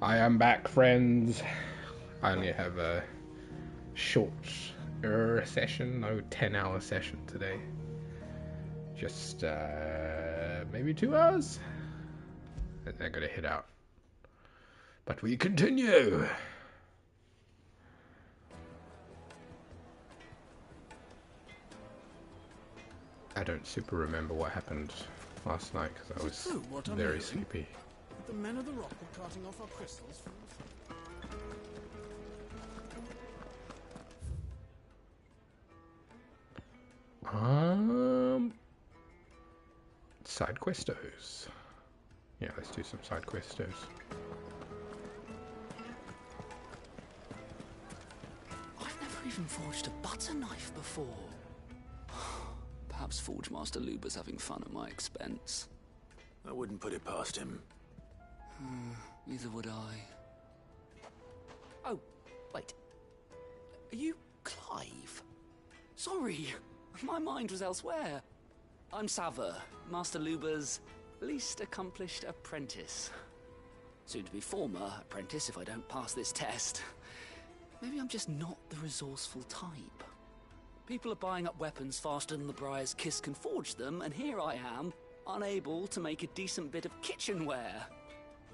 I am back, friends. I only have a short session, no 10-hour session today. Just maybe 2 hours. And then I gotta head out. But we continue. I don't super remember what happened last night because I was very sleepy. The men of the rock were carting off our crystals from Side questos. Yeah, let's do some side questos. I've never even forged a butter knife before. Perhaps Forge Master Luber's having fun at my expense. I wouldn't put it past him. Neither would I. Oh, wait. Are you Clive? Sorry, my mind was elsewhere. I'm Sava, Master Luber's least accomplished apprentice. Soon to be former apprentice if I don't pass this test. Maybe I'm just not the resourceful type. People are buying up weapons faster than the Briar's Kiss can forge them, and here I am, unable to make a decent bit of kitchenware.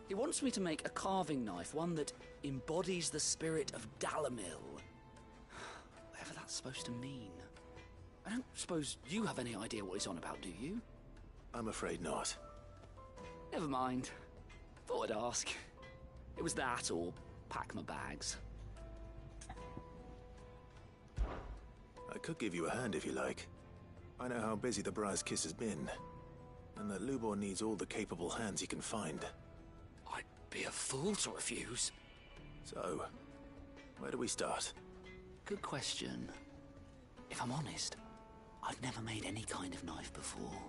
He wants me to make a carving knife, one that embodies the spirit of Dalamil. Whatever that's supposed to mean. I don't suppose you have any idea what he's on about, do you? I'm afraid not. Never mind. Thought I'd ask. It was that, or pack my bags. I could give you a hand if you like. I know how busy the Briar's Kiss has been, and that Lubor needs all the capable hands he can find. I'd be a fool to refuse. So, where do we start? Good question. If I'm honest, I've never made any kind of knife before.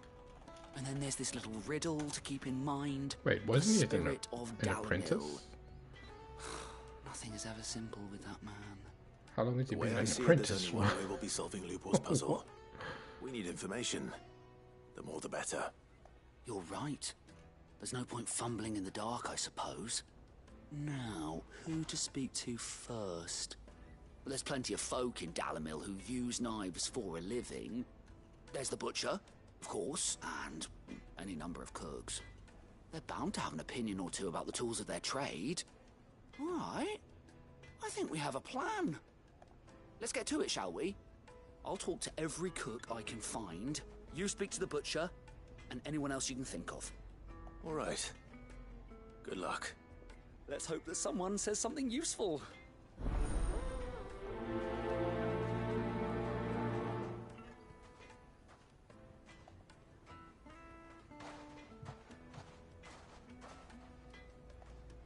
And then there's this little riddle to keep in mind. Wait, wasn't he the spirit of an Dalamil. apprentice? Nothing is ever simple with that man. How long has he The way been I an see it, apprentice there's for? only one way we'll be solving Lubor's puzzle. We need information. The more the better. You're right. There's no point fumbling in the dark, I suppose. Now, who to speak to first? Well, there's plenty of folk in Dalamil who use knives for a living. There's the butcher, of course, and any number of cooks. They're bound to have an opinion or two about the tools of their trade. All right. I think we have a plan. Let's get to it, shall we? I'll talk to every cook I can find. You speak to the butcher, and anyone else you can think of. All right. Good luck. Let's hope that someone says something useful.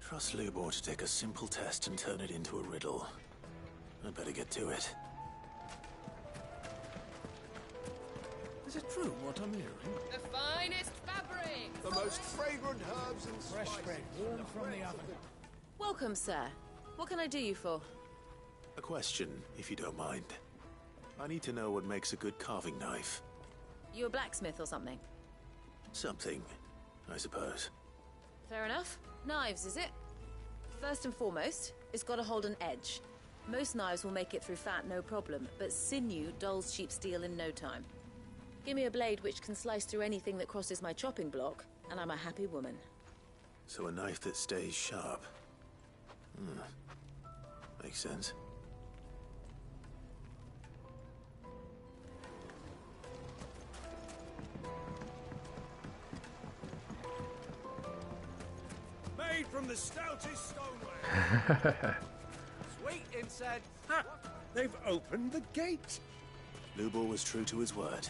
Trust Lubor to take a simple test and turn it into a riddle. I'd better get to it. Is it true what I'm hearing? The finest fabric! The most fragrant herbs and Fresh spices. bread, warm from the oven. Welcome, sir. What can I do you for? A question, if you don't mind. I need to know what makes a good carving knife. You a blacksmith or something? Something, I suppose. Fair enough. Knives, is it? First and foremost, it's got to hold an edge. Most knives will make it through fat, no problem, but sinew dulls cheap steel in no time. Give me a blade which can slice through anything that crosses my chopping block, and I'm a happy woman. So a knife that stays sharp. Makes sense. Made from the stoutest stoneware. Sweet inside. Ha! They've opened the gate. Lubor was true to his word.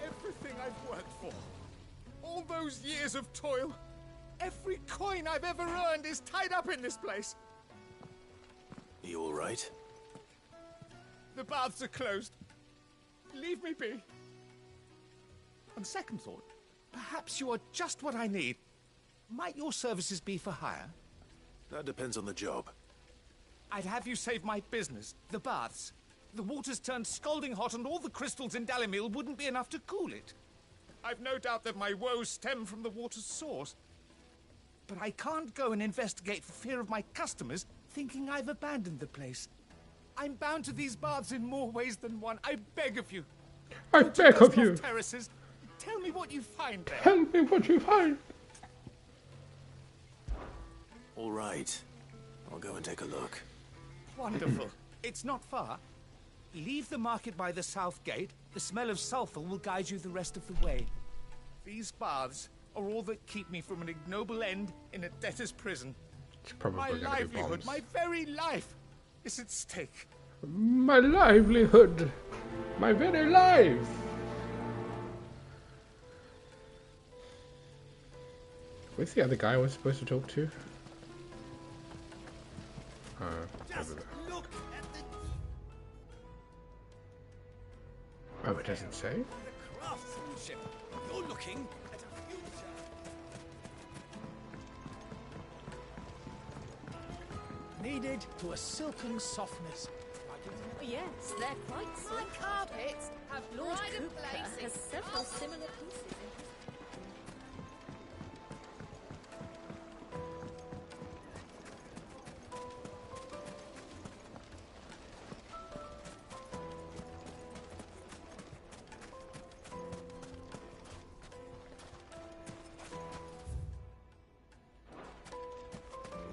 Everything I've worked for. All those years of toil. Every coin I've ever earned is tied up in this place. You all right? The baths are closed. Leave me be. On second thought, perhaps you are just what I need. Might your services be for hire? That depends on the job. I'd have you save my business, the baths. The water's turned scalding hot and all the crystals in Dalamil wouldn't be enough to cool it. I've no doubt that my woes stem from the water's source. But I can't go and investigate for fear of my customers thinking I've abandoned the place. I'm bound to these baths in more ways than one. I beg of you. I beg of you. Terraces. Tell me what you find there. Tell me what you find. All right. I'll go and take a look. Wonderful. It's not far. Leave the market by the south gate. The smell of sulfur will guide you the rest of the way. These baths are all that keep me from an ignoble end in a debtor's prison. It's probably My gonna be livelihood, bombs. my very life, is at stake. My livelihood. My very life. Where's the other guy I was supposed to talk to? Over there. Look at the Oh, it doesn't say? craftsmanship. You're looking at a future. Kneaded to a silken softness. Yes, they're quite My soft. carpets have Lord pride of Cooper place. has several similar pieces in his...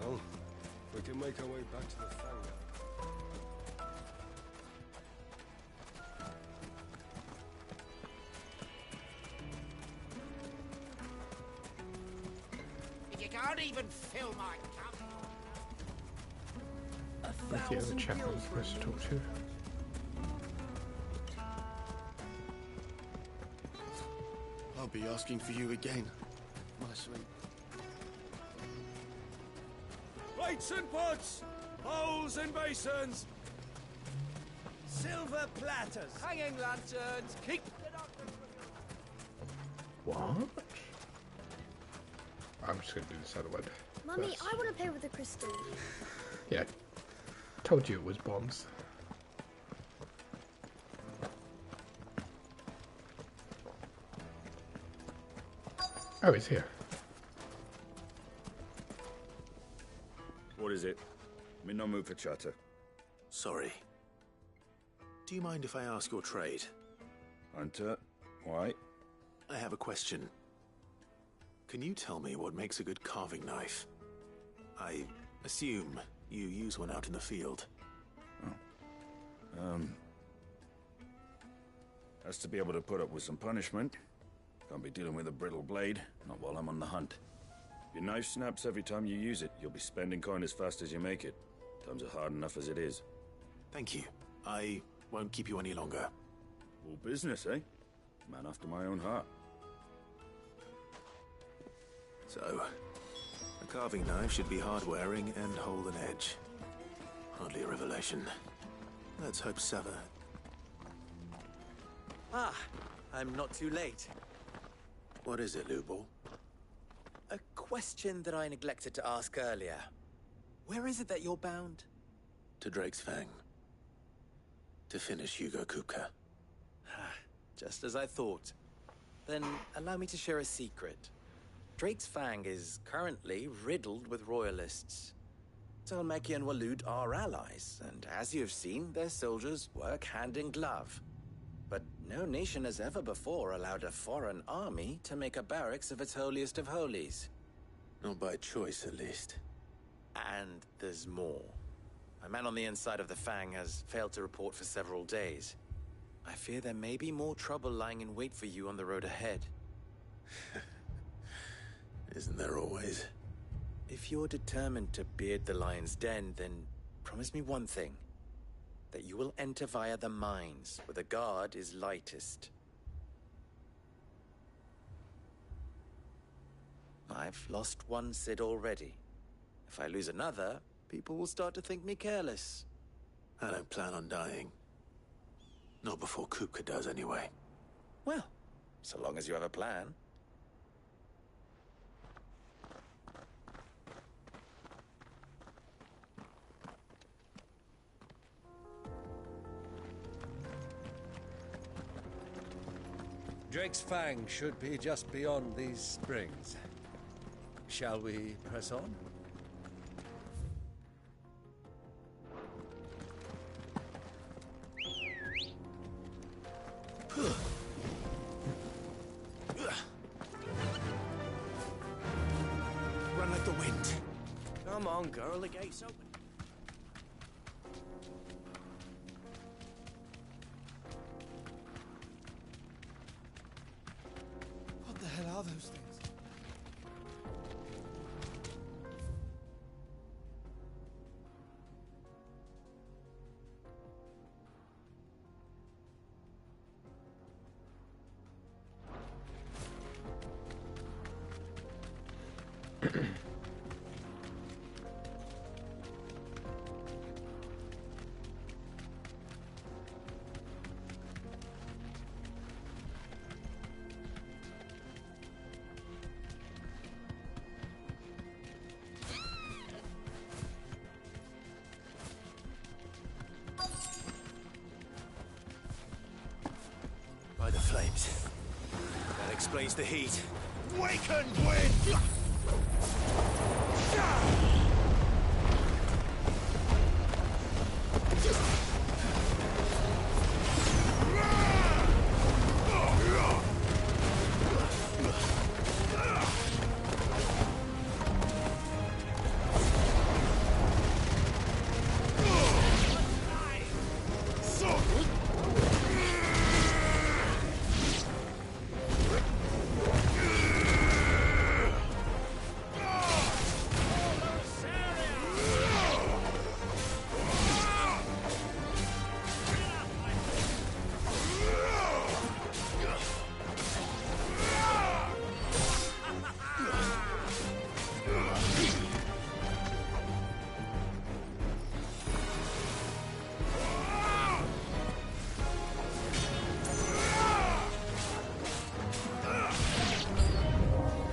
Well, we can make our way back to the Fang. If you can't even fill my cup. Where's the other chap I'm supposed to talk to? I'll be asking for you again, my sweet. Plates and pots, bowls and basins, silver platters, hanging lanterns, keep it up. What? I'm just gonna do this other one. Mummy, first. I want to play with the crystal. Yeah. Told you it was bombs. Oh, he's here. What is it? I'm in no mood for chatter. Sorry. Do you mind if I ask your trade? Hunter, why? I have a question. Can you tell me what makes a good carving knife? I assume you use one out in the field. Has to be able to put up with some punishment. Can't be dealing with a brittle blade, not while I'm on the hunt. If your knife snaps every time you use it, you'll be spending coin as fast as you make it. Times are hard enough as it is. Thank you. I won't keep you any longer. All business, eh? Man after my own heart. So, a carving knife should be hard-wearing and hold an edge. Hardly a revelation. Let's hope Sava... Ah, I'm not too late. What is it, Lubor? A question that I neglected to ask earlier. Where is it that you're bound? To Drake's Fang. To finish Hugo Kupka. Just as I thought. Then allow me to share a secret. Drake's Fang is currently riddled with royalists. Talmeki and Wooooo are allies, and as you have seen, their soldiers work hand in glove. But no nation has ever before allowed a foreign army to make a barracks of its holiest of holies. Not by choice, at least. And there's more. A man on the inside of the Fang has failed to report for several days. I fear there may be more trouble lying in wait for you on the road ahead. Isn't there always? If you're determined to beard the lion's den, then promise me one thing. That you will enter via the mines, where the guard is lightest. I've lost one Cid already. If I lose another, people will start to think me careless. I don't plan on dying. Not before Kupka does, anyway. Well, so long as you have a plan. Drake's Fang should be just beyond these springs. Shall we press on? Run like the wind. Come on, girl, the gate's open. What the hell are those things? By the flames. That explains the heat. Waken wind!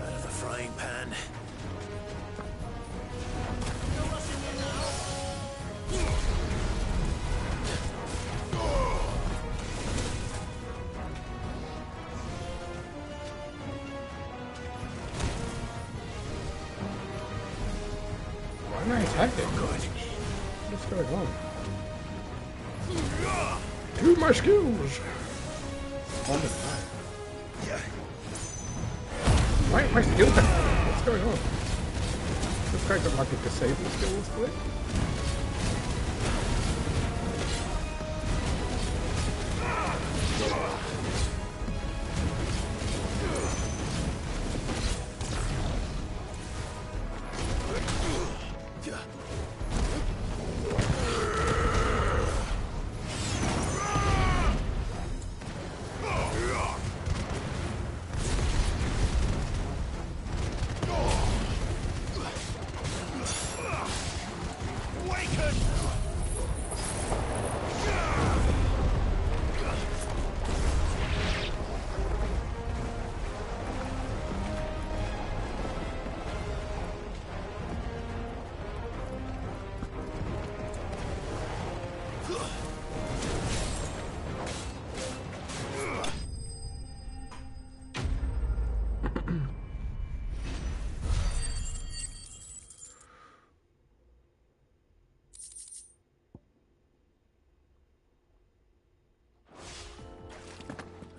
Out of the frying pan. Why am I attacking? What's going on? To my skills! Why am I still down? What's going on? This guy got like a disabled skills split?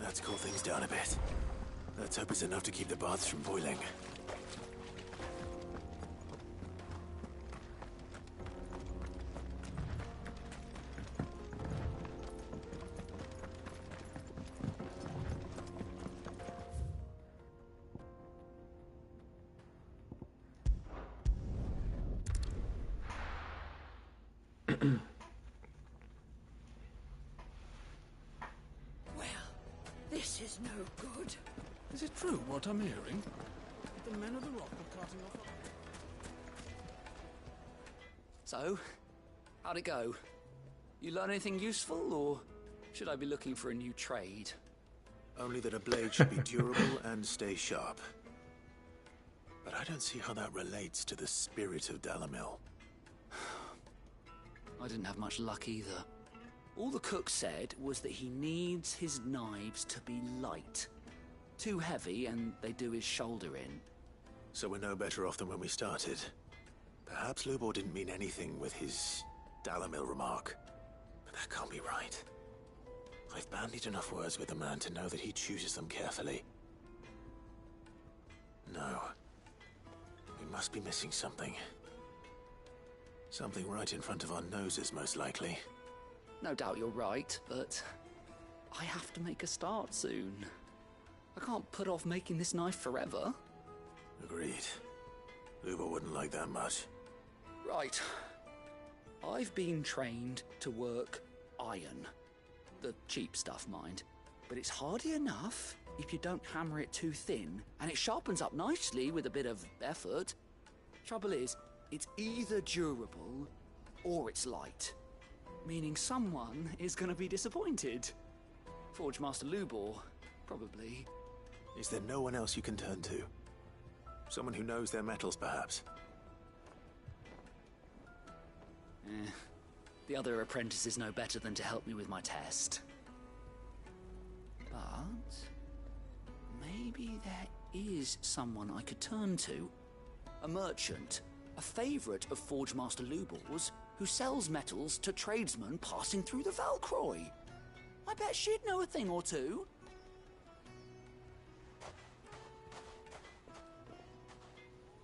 Let's cool things down a bit. Let's hope it's enough to keep the baths from boiling. This is no good. Is it true what I'm hearing? The men of the rock are cutting off... So, how'd it go? You learn anything useful, or should I be looking for a new trade? Only that a blade should be durable and stay sharp. But I don't see how that relates to the spirit of Dalamil. I didn't have much luck either. All the cook said was that he needs his knives to be light. too heavy and they do his shoulder in. So we're no better off than when we started. Perhaps Lubor didn't mean anything with his Dalamil remark. But that can't be right. I've bandied enough words with the man to know that he chooses them carefully. No. We must be missing something. Something right in front of our noses, most likely. No doubt you're right, but I have to make a start soon. I can't put off making this knife forever. Agreed. Lubor wouldn't like that much. Right. I've been trained to work iron. The cheap stuff, mind. But it's hardy enough if you don't hammer it too thin, and it sharpens up nicely with a bit of effort. Trouble is, it's either durable or it's light. Meaning someone is going to be disappointed. Forge Master Lubor, probably. Is there no one else you can turn to? Someone who knows their metals, perhaps? The other apprentice is no better than to help me with my test. But maybe there is someone I could turn to. A merchant, a favourite of Forge Master Lubor's, who sells metals to tradesmen passing through the Valcroy. I bet she'd know a thing or two.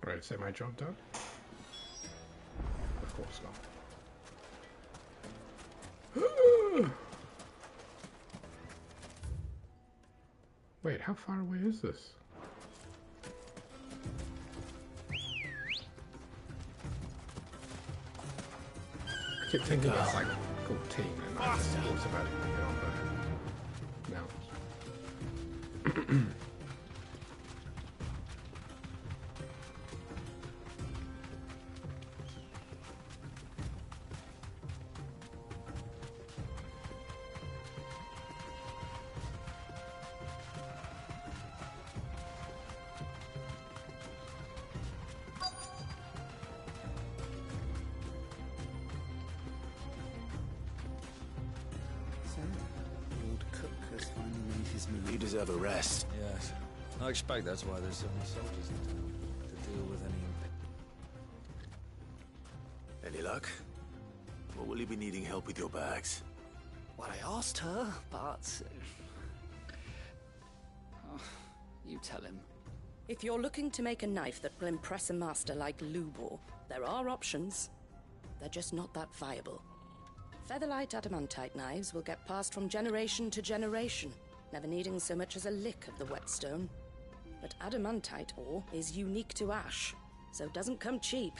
Right, is my job done? Of course not. Wait, how far away is this? I keep thinking it's like 14 and I just automatically get on the mount. You deserve a rest. Yes. I expect that's why there's so many soldiers in town, to deal with any... Any luck? Or will you be needing help with your bags? Well, I asked her, but... you tell him. If you're looking to make a knife that will impress a master like Lubor, there are options. They're just not that viable. Featherlight adamantite knives will get passed from generation to generation, never needing so much as a lick of the whetstone. But adamantite ore is unique to ash, so doesn't come cheap.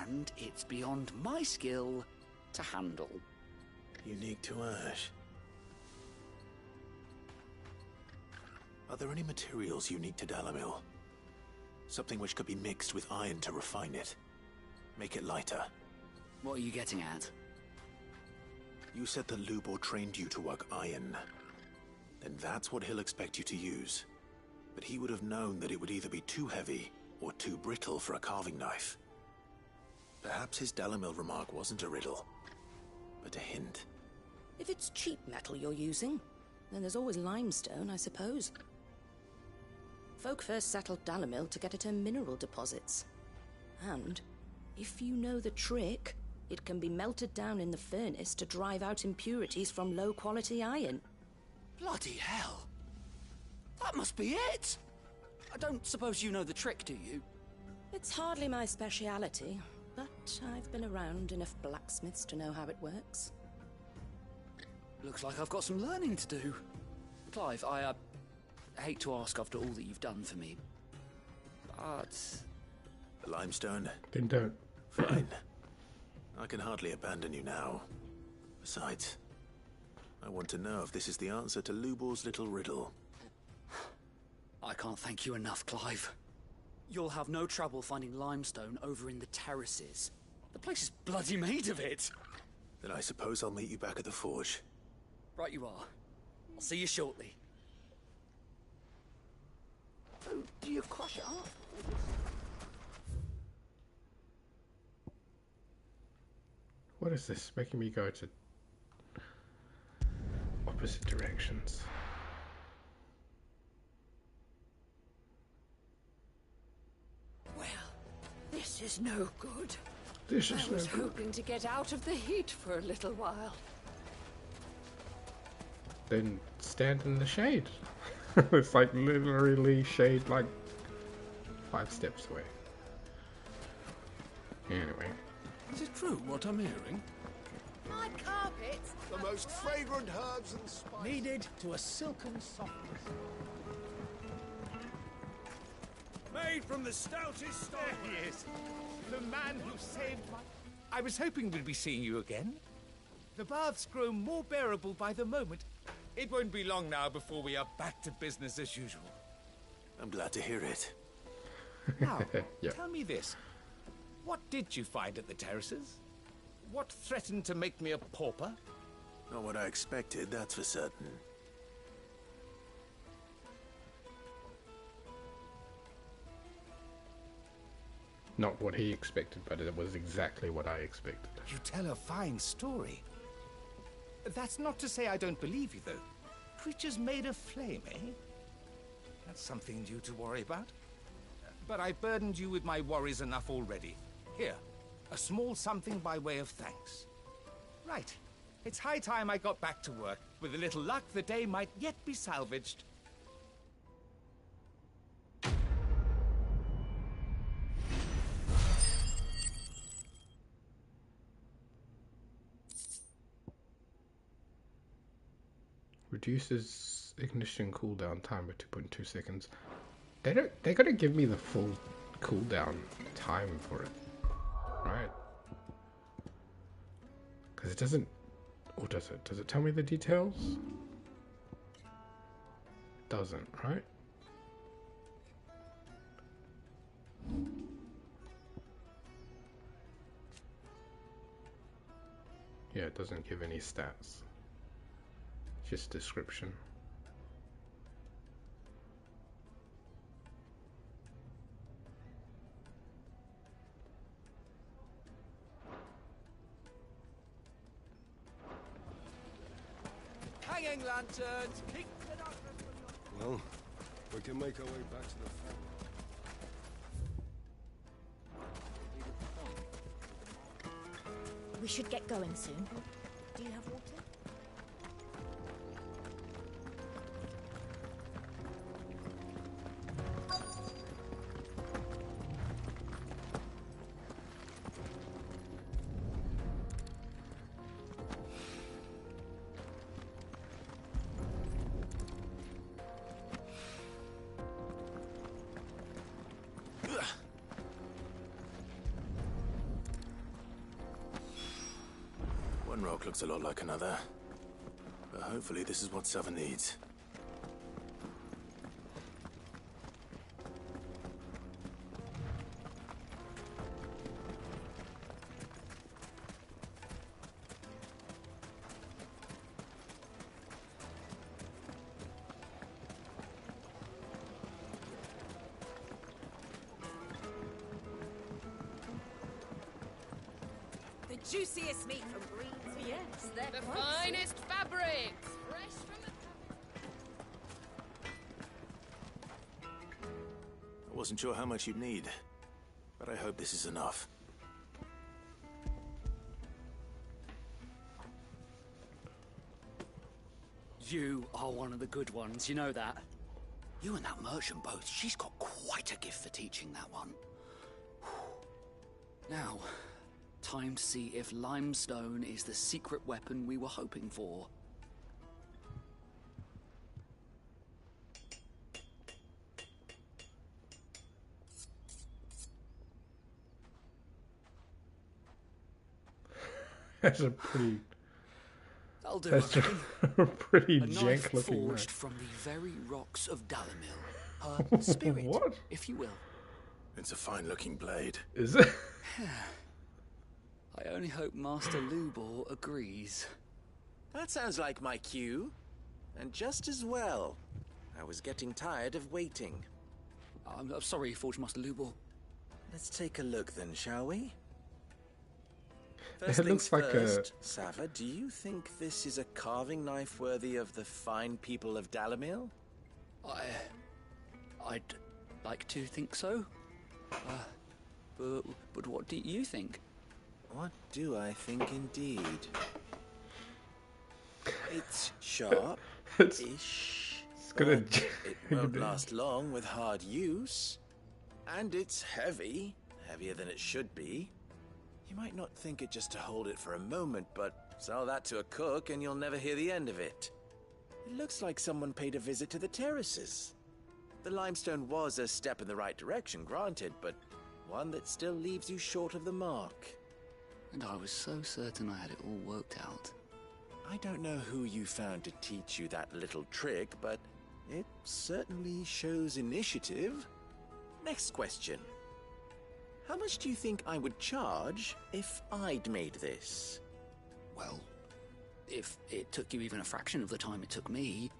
And it's beyond my skill to handle. Unique to ash. Are there any materials unique to Dalamil? Something which could be mixed with iron to refine it. Make it lighter. What are you getting at? You said that Lubor trained you to work iron. Then that's what he'll expect you to use. But he would have known that it would either be too heavy or too brittle for a carving knife. Perhaps his Dalamil remark wasn't a riddle, but a hint. If it's cheap metal you're using, then there's always limestone, I suppose. Folk first settled Dalamil to get at her mineral deposits. And, if you know the trick, it can be melted down in the furnace to drive out impurities from low-quality iron. Bloody hell! That must be it! I don't suppose you know the trick, do you? It's hardly my speciality, but I've been around enough blacksmiths to know how it works. Looks like I've got some learning to do. Clive, I hate to ask after all that you've done for me, but... The limestone? Then don't. Fine. I can hardly abandon you now. Besides, I want to know if this is the answer to Lubor's little riddle. I can't thank you enough, Clive. You'll have no trouble finding limestone over in the terraces. The place is bloody made of it. Then I suppose I'll meet you back at the forge. Right you are. I'll see you shortly. Oh, do you crush it up? What is this? Making me go to opposite directions. This is no good. This is I was no good. hoping to get out of the heat for a little while. Then stand in the shade. It's like literally shade like 5 steps away. Anyway. Is it true what I'm hearing? My carpet. The most fragrant herbs and spices. Needed to a silken softness. Made from the stoutest stone. There he is. The man who saved my... I was hoping we'd be seeing you again. The baths grow more bearable by the moment. It won't be long now before we are back to business as usual. I'm glad to hear it. Now, Yep. tell me this. What did you find at the terraces? What threatened to make me a pauper? Not what I expected, that's for certain. Not what he expected, but it was exactly what I expected. You tell a fine story. That's not to say I don't believe you, though. Creatures made of flame, eh? That's something new to worry about. But I've burdened you with my worries enough already. Here, a small something by way of thanks. Right. It's high time I got back to work. With a little luck, the day might yet be salvaged. Reduces ignition cooldown time by 2.2 seconds. They gotta give me the full cooldown time for it, right? Because it doesn't, or does it? Does it tell me the details? It doesn't, right? Yeah, it doesn't give any stats. Just description. Hanging lanterns. Keep it up. Well, we can make our way back to the farm. We should get going soon. Do you have water? One rock looks a lot like another. But hopefully this is what Sava needs. The juiciest meat from Greens. Yes, they're The quite finest fabrics, fresh from the... I wasn't sure how much you'd need, but I hope this is enough. You are one of the good ones, you know that? You and that merchant both, she's got quite a gift for teaching that one. Now, time to see if limestone is the secret weapon we were hoping for. That's a pretty... That'll do, That's I reckon. a pretty A knife jank looking forged knife. from the very rocks of Dalamil. Her spirit, What? if you will. It's a fine-looking blade. Is it? I only hope Master Lubor agrees. That sounds like my cue. And just as well. I was getting tired of waiting. I'm sorry, Forge Master Lubor. Let's take a look then, shall we? It First looks things like a- first, Sava, do you think this is a carving knife worthy of the fine people of Dalamil? I'd like to think so. But what do you think? What do I think indeed? It's sharp-ish, but it won't last long with hard use. And it's heavy, heavier than it should be. You might not think it just to hold it for a moment, but sell that to a cook and you'll never hear the end of it. It looks like someone paid a visit to the terraces. The limestone was a step in the right direction, granted, but one that still leaves you short of the mark. And I was so certain I had it all worked out. I don't know who you found to teach you that little trick, but it certainly shows initiative. Next question. How much do you think I would charge if I'd made this? Well, if it took you even a fraction of the time it took me,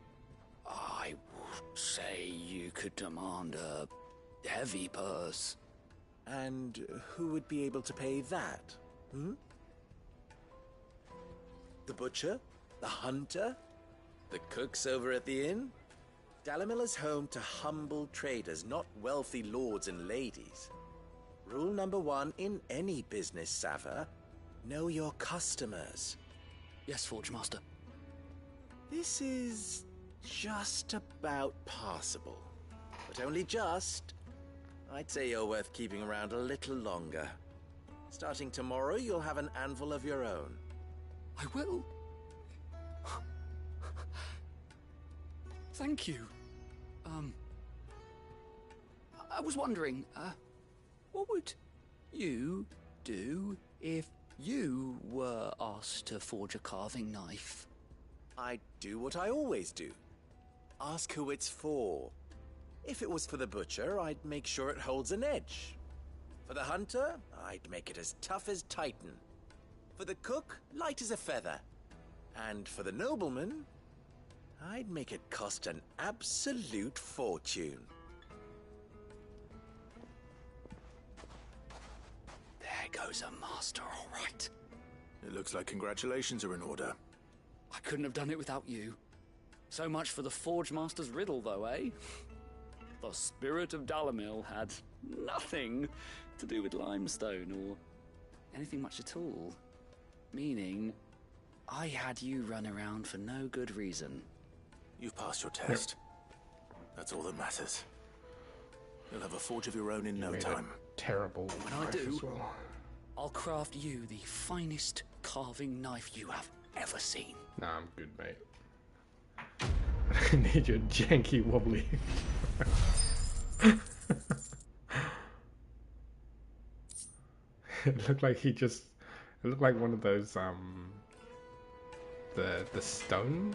I would say you could demand a heavy purse. And who would be able to pay that? The butcher? The hunter? The cooks over at the inn? Dalamilla's home to humble traders, not wealthy lords and ladies. Rule number 1 in any business, Sava: know your customers. Yes, Forge Master. This is just about passable. But only just. I'd say you're worth keeping around a little longer. Starting tomorrow, you'll have an anvil of your own. I will. Thank you. I was wondering, what would you do if you were asked to forge a carving knife? I'd do what I always do. Ask who it's for. If it was for the butcher, I'd make sure it holds an edge. For the hunter, I'd make it as tough as Titan. For the cook, light as a feather. And for the nobleman, I'd make it cost an absolute fortune. There goes a master, all right. It looks like congratulations are in order. I couldn't have done it without you. So much for the Forge Master's riddle, though, eh? The spirit of Dalamil had nothing to do with limestone or anything much at all. Meaning, I had you run around for no good reason. You've passed your test. That's all that matters. You'll have a forge of your own in no time. Terrible. When I do, I'll craft you the finest carving knife you have ever seen. Nah, I'm good, mate. I need your janky wobbly. It looked like it looked like one of those the stone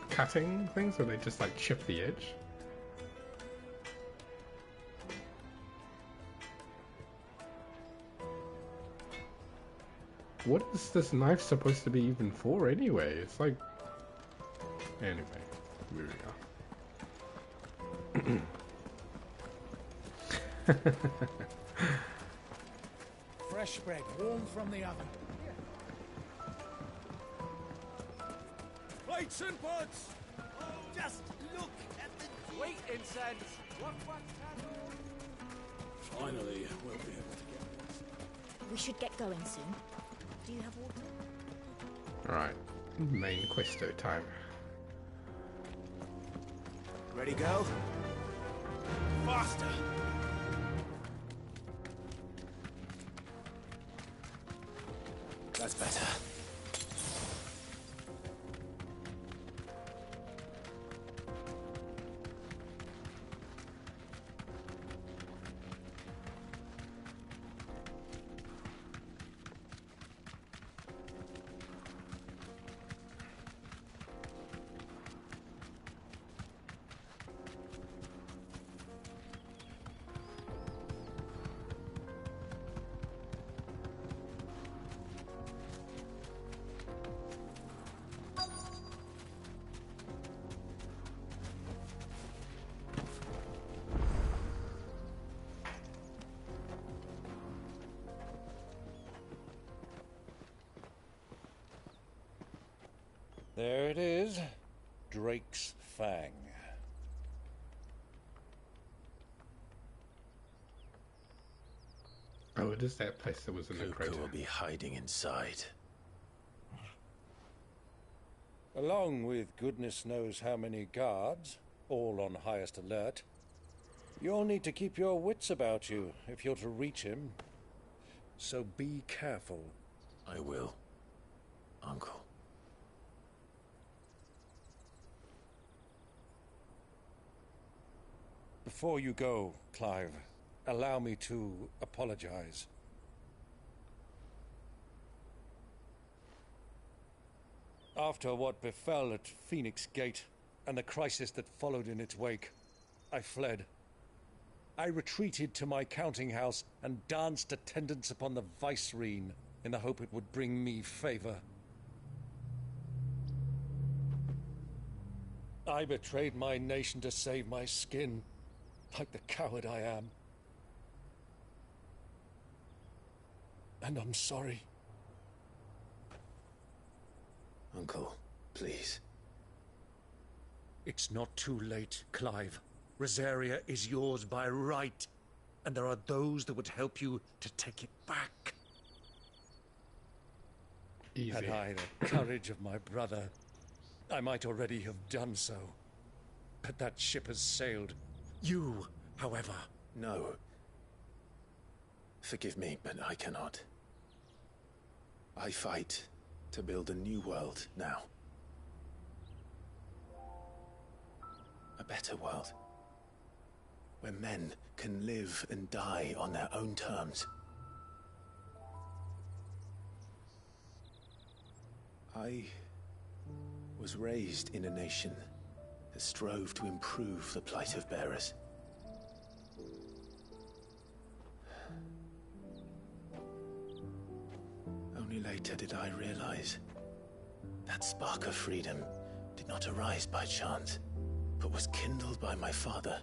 cutting things where they just like chip the edge. What is this knife supposed to be even for anyway? It's like... Anyway, moving on. Fresh bread, warm from the oven. Plates and pots! Oh, just look at the wheat incense! What? Finally, we'll be able to get... We should get going soon. Do you have water? Alright, main questo time. Ready, go? Faster! That's better. There it is. Drake's Fang. Oh, it is that place that was in the Kupka crater. will be hiding inside. Along with goodness knows how many guards, all on highest alert. You'll need to keep your wits about you if you're to reach him. So be careful. I will, Uncle. Before you go, Clive, allow me to apologize. After what befell at Phoenix Gate and the crisis that followed in its wake, I fled. I retreated to my counting house and danced attendance upon the vicereine in the hope it would bring me favor. I betrayed my nation to save my skin, like the coward I am. And I'm sorry. Uncle, please. It's not too late, Clive. Rosaria is yours by right, and there are those that would help you to take it back. Easy. Had I the courage of my brother, I might already have done so. But that ship has sailed. You, however... No. Forgive me, but I cannot. I fight to build a new world now. A better world. Where men can live and die on their own terms. I was raised in a nation that strove to improve the plight of bearers. Only later did I realize that spark of freedom did not arise by chance, but was kindled by my father.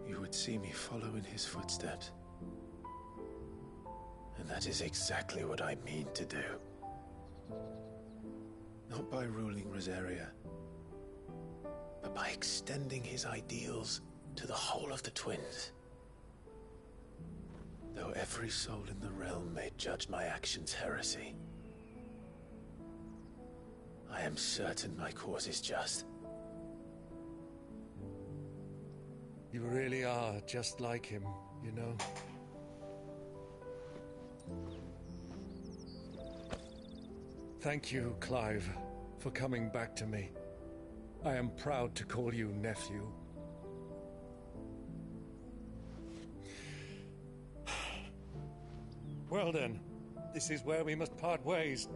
You would see me follow in his footsteps. And that is exactly what I mean to do. Not by ruling Rosaria, but by extending his ideals to the whole of the twins. Though every soul in the realm may judge my actions heresy, I am certain my cause is just. You really are just like him, you know? Thank you, Clive, for coming back to me. I am proud to call you nephew. Well then, this is where we must part ways.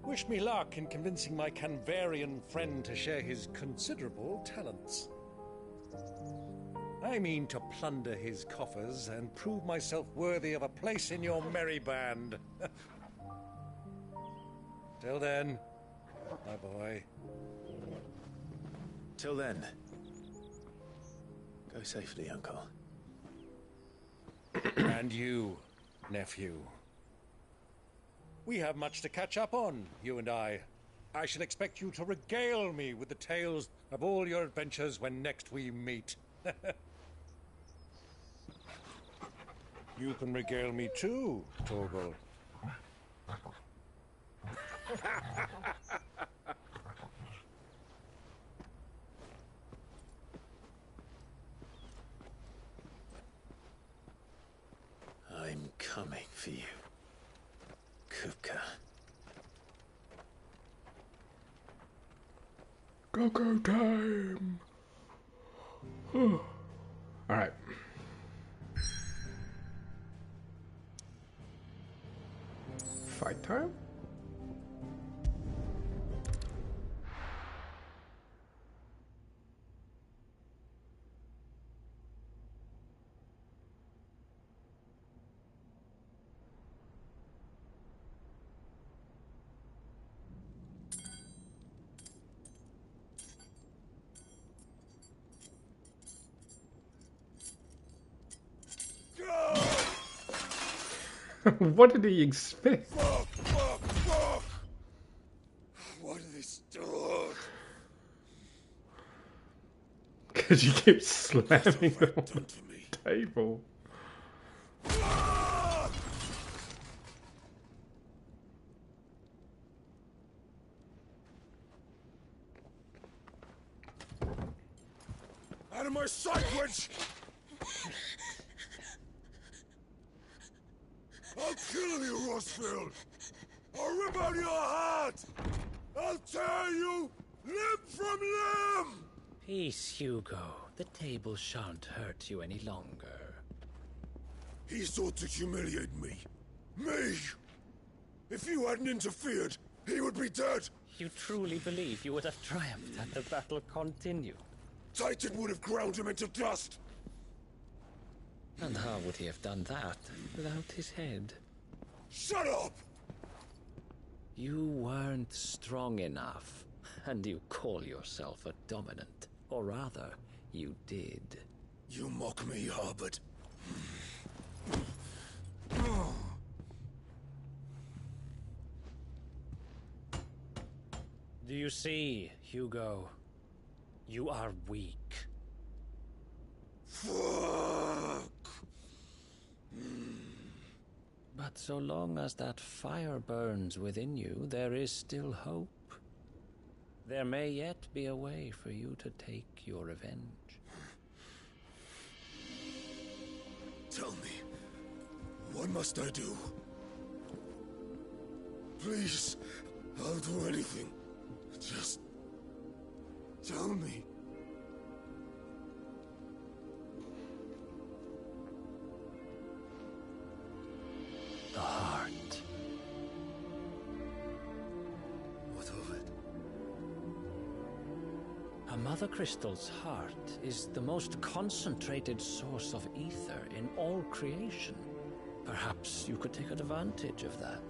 Wish me luck in convincing my Canvarian friend to share his considerable talents. I mean to plunder his coffers and prove myself worthy of a place in your merry band. Till then, my boy. Till then, go safely, Uncle. And you, nephew. We have much to catch up on, you and I. I shall expect you to regale me with the tales of all your adventures when next we meet. You can regale me too, Torgal. I'm coming for you, Kupka. Go time! Alright. Fight time? What did he expect? Fuck! What are they still? Because you keep slamming them on the table. Out of my sight, witch! I'll kill you, Rossfield! I'll rip out your heart! I'll tear you limb from limb! Peace, Hugo. The table shan't hurt you any longer. He sought to humiliate me. Me! If you hadn't interfered, he would be dead! You truly believe you would have triumphed had the battle continued? Titan would have ground him into dust! And how would he have done that without his head? Shut up! You weren't strong enough, and you call yourself a dominant. Or rather, you did. You mock me, Harbert. Do you see, Hugo? You are weak. Fuck! But so long as that fire burns within you, there is still hope. There may yet be a way for you to take your revenge. Tell me, what must I do? Please, I'll do anything. Just tell me. The heart. What of it? A Mother Crystal's heart is the most concentrated source of ether in all creation. Perhaps you could take advantage of that.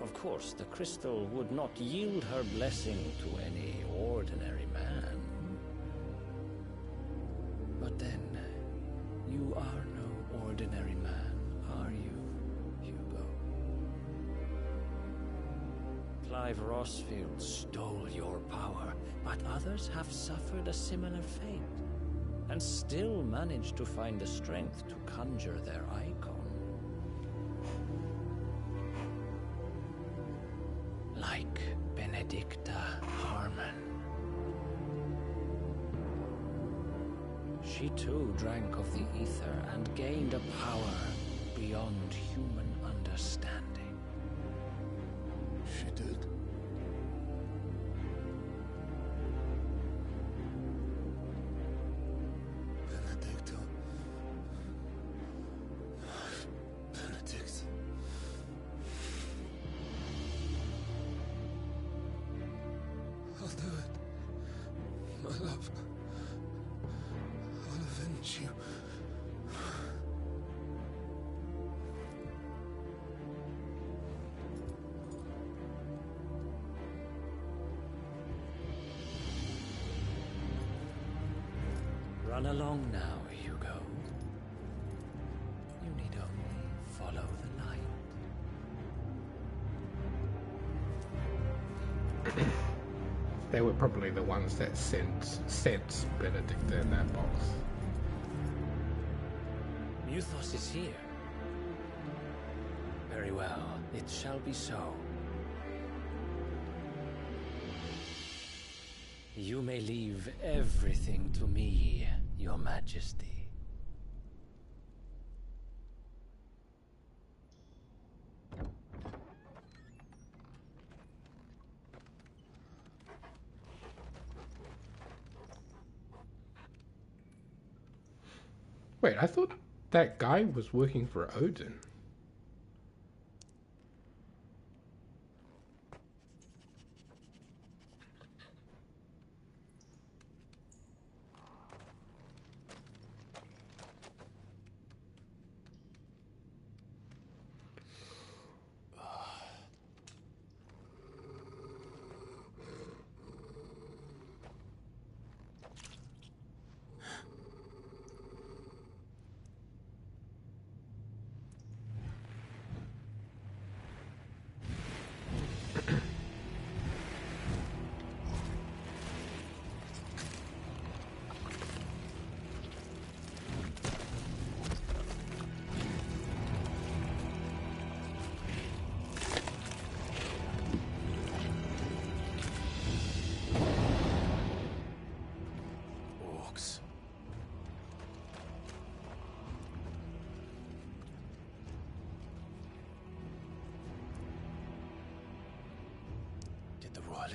Of course, the crystal would not yield her blessing to any ordinary man. But then, you are no ordinary man, are you, Hugo? Clive Rossfield stole your power, but others have suffered a similar fate, and still managed to find the strength to conjure their icon. Like Benedicta Harmon. She too drank of the ether and gained a power beyond human understanding. She did. Benedicta. Benedict. I'll do it. My love. I'll avenge you. Run along now, Hugo. You need only follow the light. They were probably the ones that sent Benedicta in that box. Muthos is here. Very well, it shall be so. You may leave everything to me, Your Majesty. Wait, I thought that guy was working for Odin.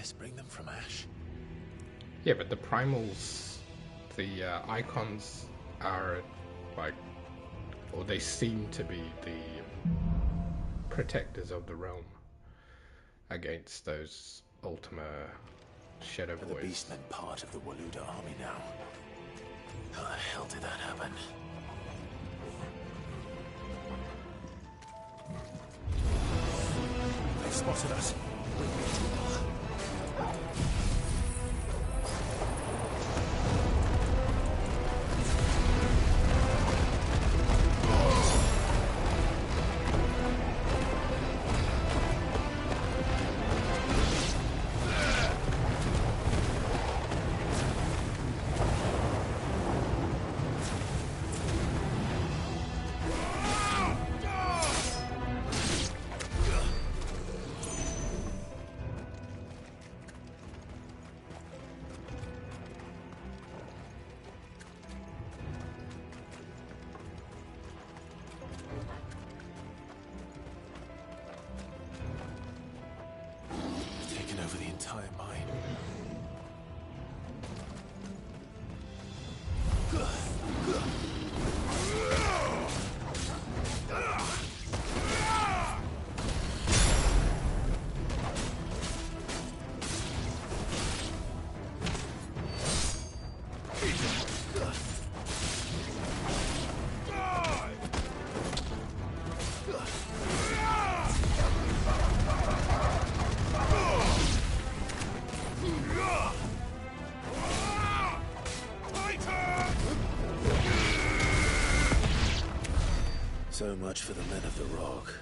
Doubtless bring them from ash. Yeah, but the primals, the icons are like, or they seem to be the protectors of the realm against those Ultima Shadow Are Boys. the beastmen part of the Wooooo army now? How the hell did that happen? They've spotted us. Over the entire mine. So much for the men of the Rock.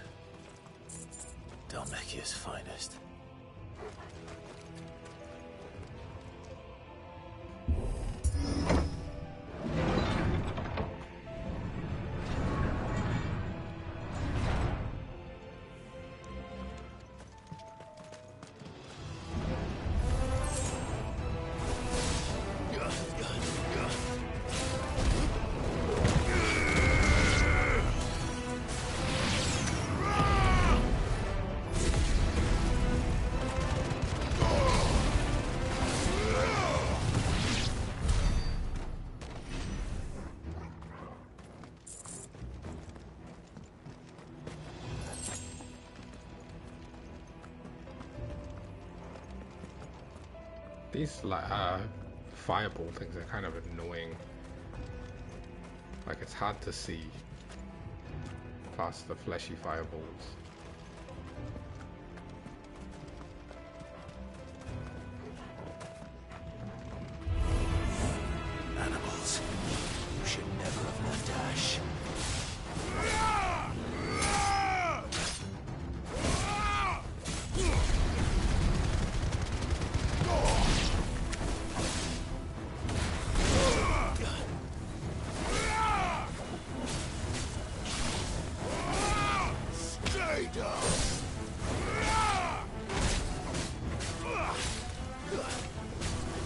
Dhalmekia's finest. These fireball things are kind of annoying. Like, it's hard to see past the fleshy fireballs. Animals. You should never have left Ash.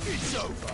It's over.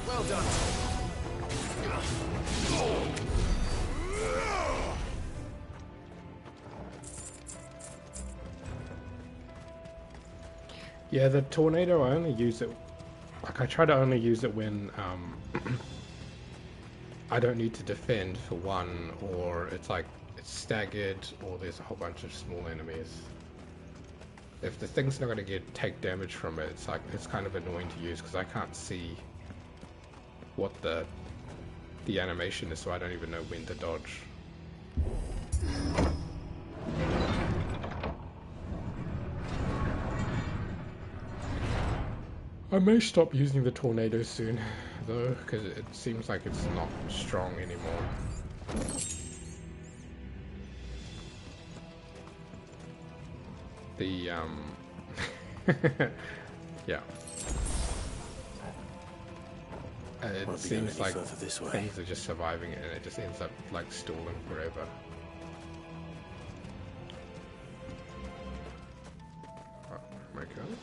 Well done. Yeah, the tornado, I only use it, like I try to only use it when I don't need to defend for one, or it's like it's staggered or there's a whole bunch of small enemies. If the thing's not going to take damage from it, it's kind of annoying to use because I can't see what the animation is, so I don't even know when to dodge. I may stop using the tornado soon, though, because it seems like it's not strong anymore. The, yeah. It seems like things are just surviving it, and it just ends up, like, stalling forever. Oh, my God.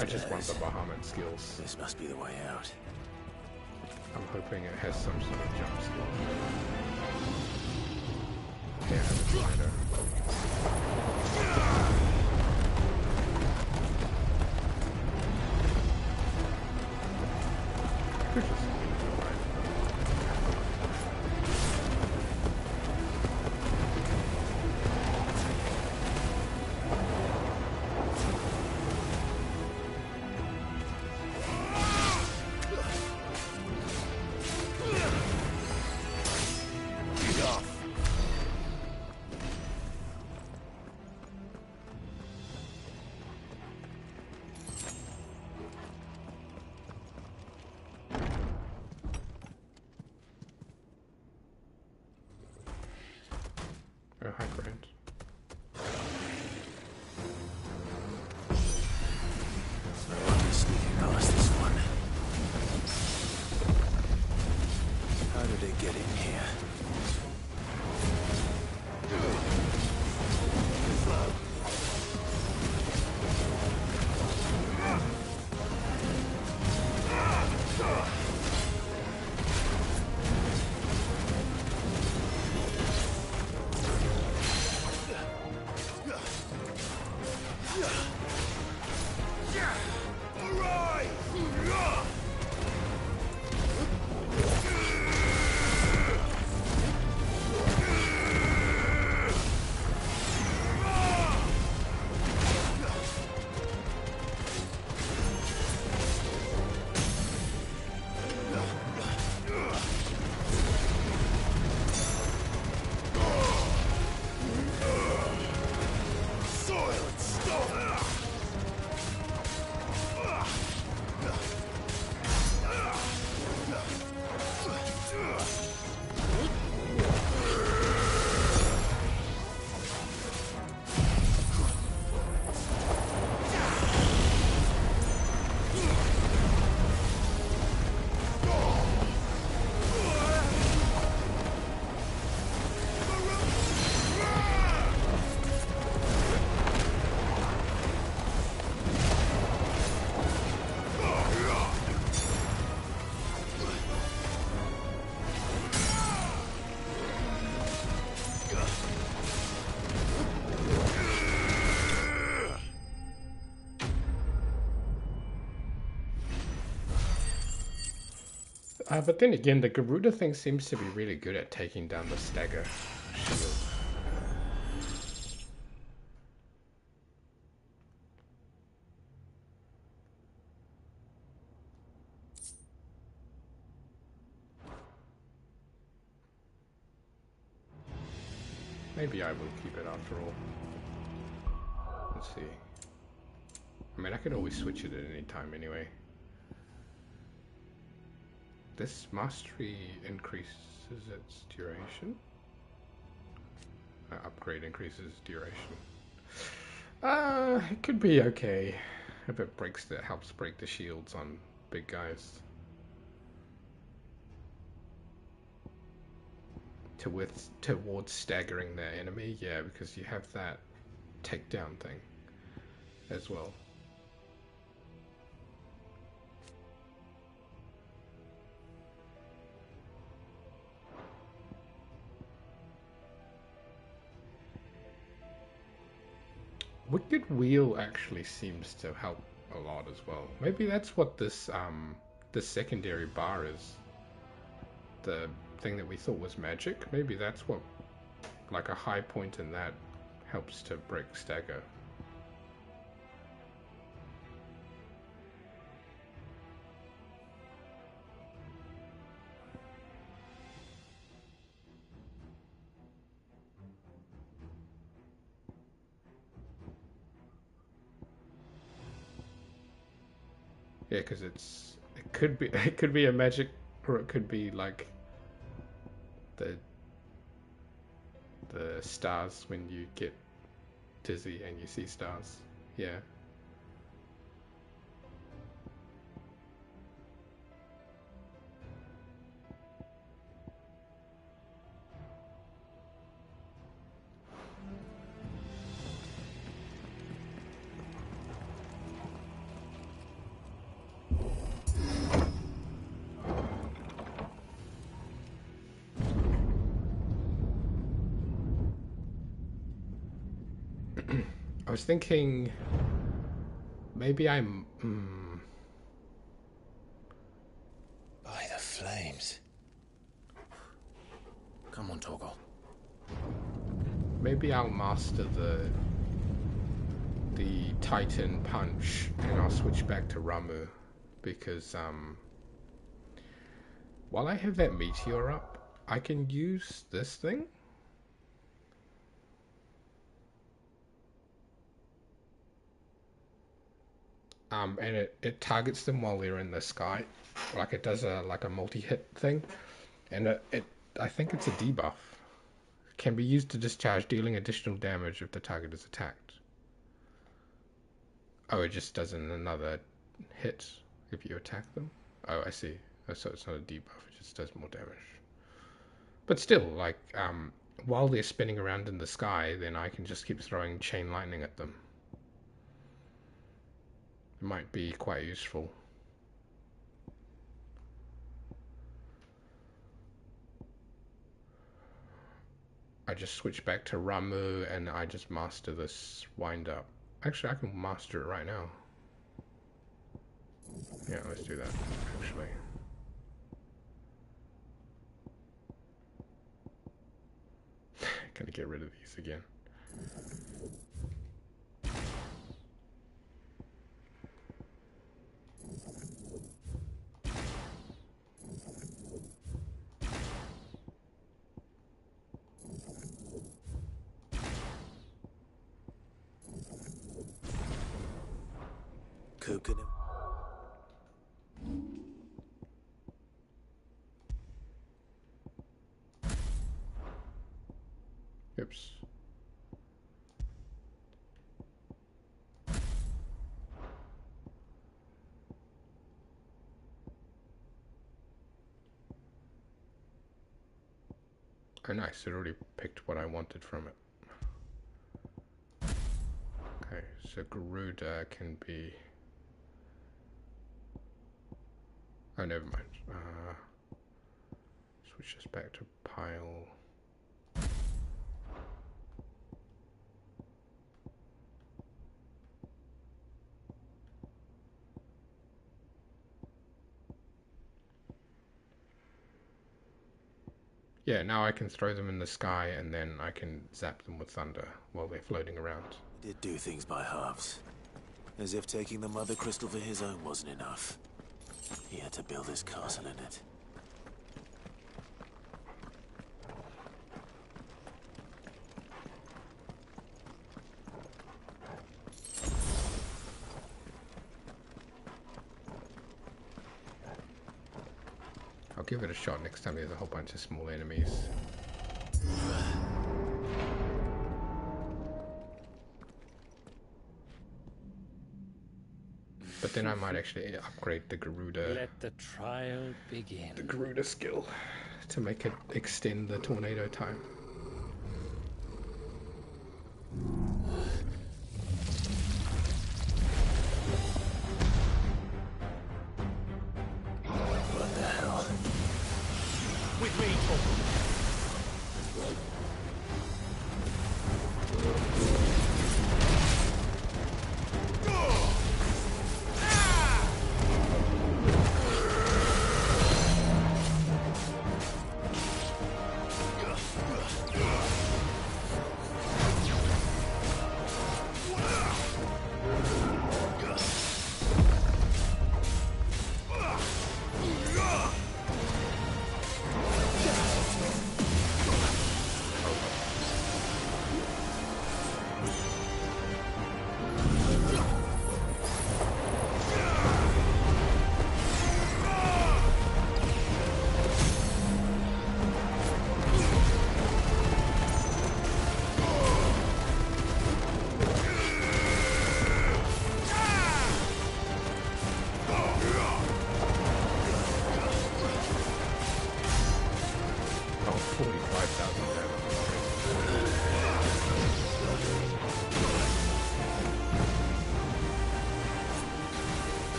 I just want the Bahamut skills. This must be the way out. I'm hoping it has some sort of jump skill. Yeah, the tornado. Oh, hi, Grant. No one is sneaking past this one. How did it get in here? But then again, the Garuda thing seems to be really good at taking down the stagger shield. Maybe I will keep it after all. Let's see. I mean, I could always switch it at any time anyway. This mastery increases its duration. Upgrade increases duration. It could be okay if it helps break the shields on big guys. Towards staggering their enemy, yeah, because you have that takedown thing as well. Wicked Wheel actually seems to help a lot as well. Maybe that's what this secondary bar is. The thing that we thought was magic. Maybe that's what, like a high point in that, helps to break stagger. Yeah, because it could be a magic, or it could be like the stars when you get dizzy and you see stars. Yeah. I was thinking maybe I'm By the flames. Come on, Torgal. maybe I'll master the Titan punch and I'll switch back to Ramu, because while I have that meteor up, I can use this thing. And it targets them while they're in the sky, like it does a multi-hit thing, and I think it's a debuff. It can be used to discharge, dealing additional damage if the target is attacked. Oh, it just does another hit if you attack them. Oh, I see. Oh, so it's not a debuff; it just does more damage. But still, like while they're spinning around in the sky, then I can just keep throwing chain lightning at them. It might be quite useful. I just switch back to Ramu and I just master this wind up. Actually, I can master it right now. Yeah, let's do that, actually. Gonna get rid of these again. Coconut. Oops. Oh nice, it already picked what I wanted from it. Okay, so Garuda can be... Oh, never mind. Switch this back to pile. Yeah, now I can throw them in the sky and then I can zap them with thunder while they're floating around. He did do things by halves. As if taking the Mother Crystal for his own wasn't enough. He had to build his castle in it. I'll give it a shot next time there's a whole bunch of small enemies. But then I might actually upgrade the Garuda. Let the trial begin. The Garuda skill to make it extend the tornado time. What the hell? With me, Torgal.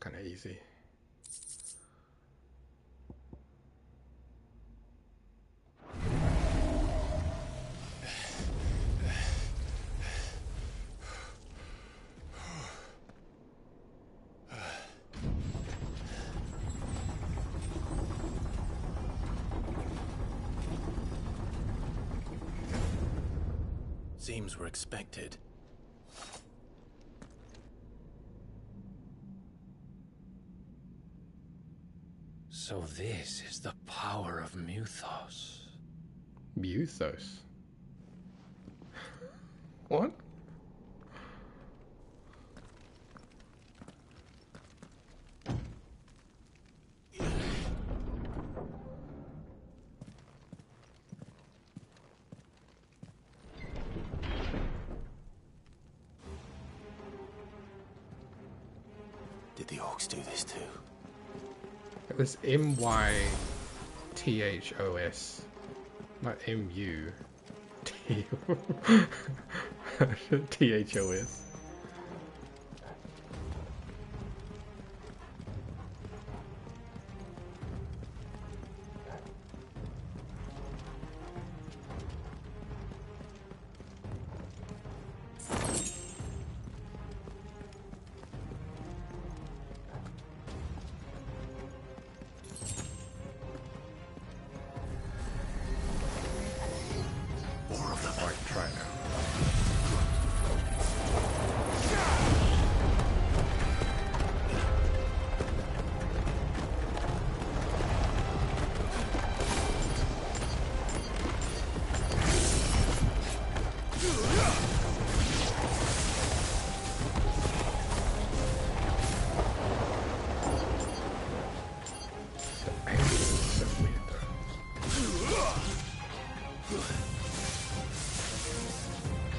kind of easy. Seems we're expected. So this is the power of Muthos. Muthos? What? Did the orcs do this too? It was MYTHOS, not MUTHOS.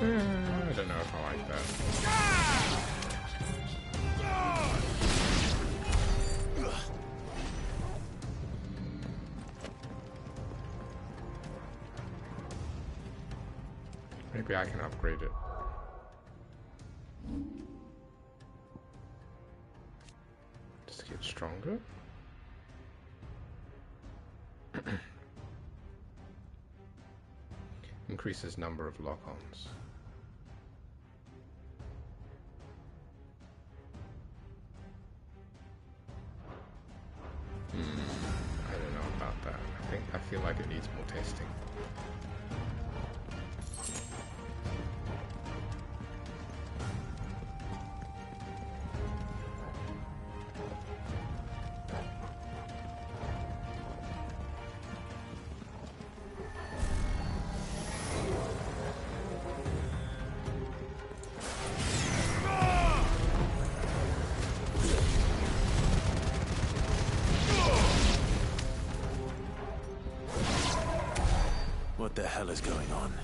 I don't know if I like that. Maybe I can upgrade it. Just get stronger. Increases number of lock-ons. I don't know about that. I feel like it needs more testing. What the hell is going on?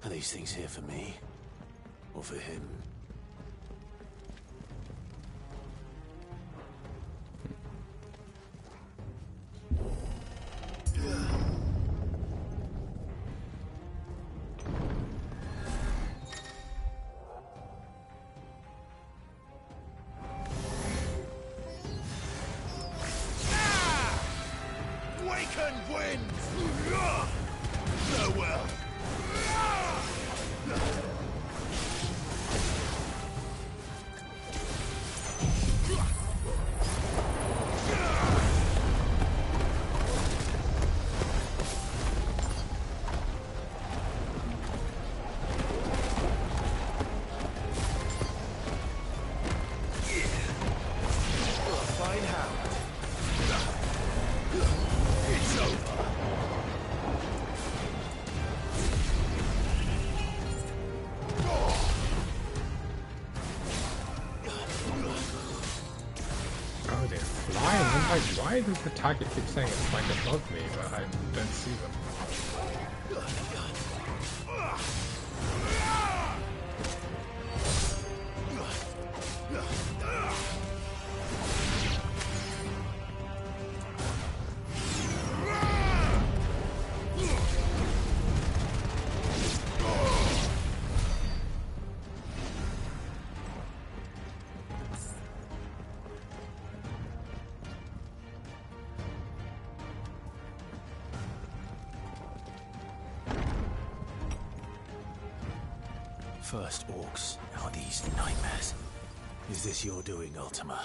Are these things here for me? Or for him? Waken winds! Farewell! Fine hand. It's over. Oh, they're flying. I'm like, why does the target keep saying it's like above me, but I don't see them? First orcs, now these nightmares. Is this your doing, Ultima?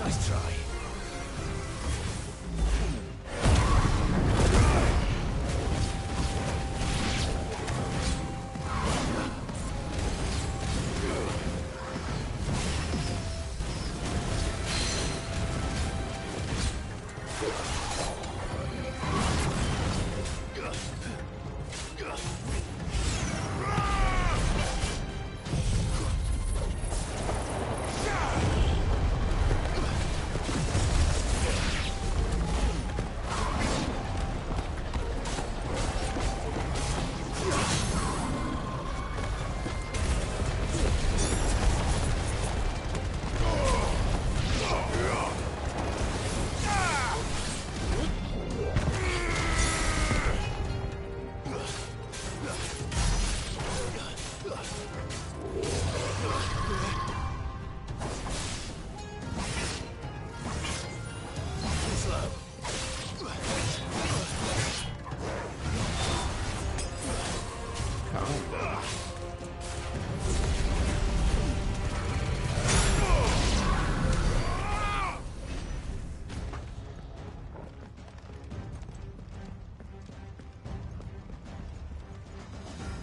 Nice try.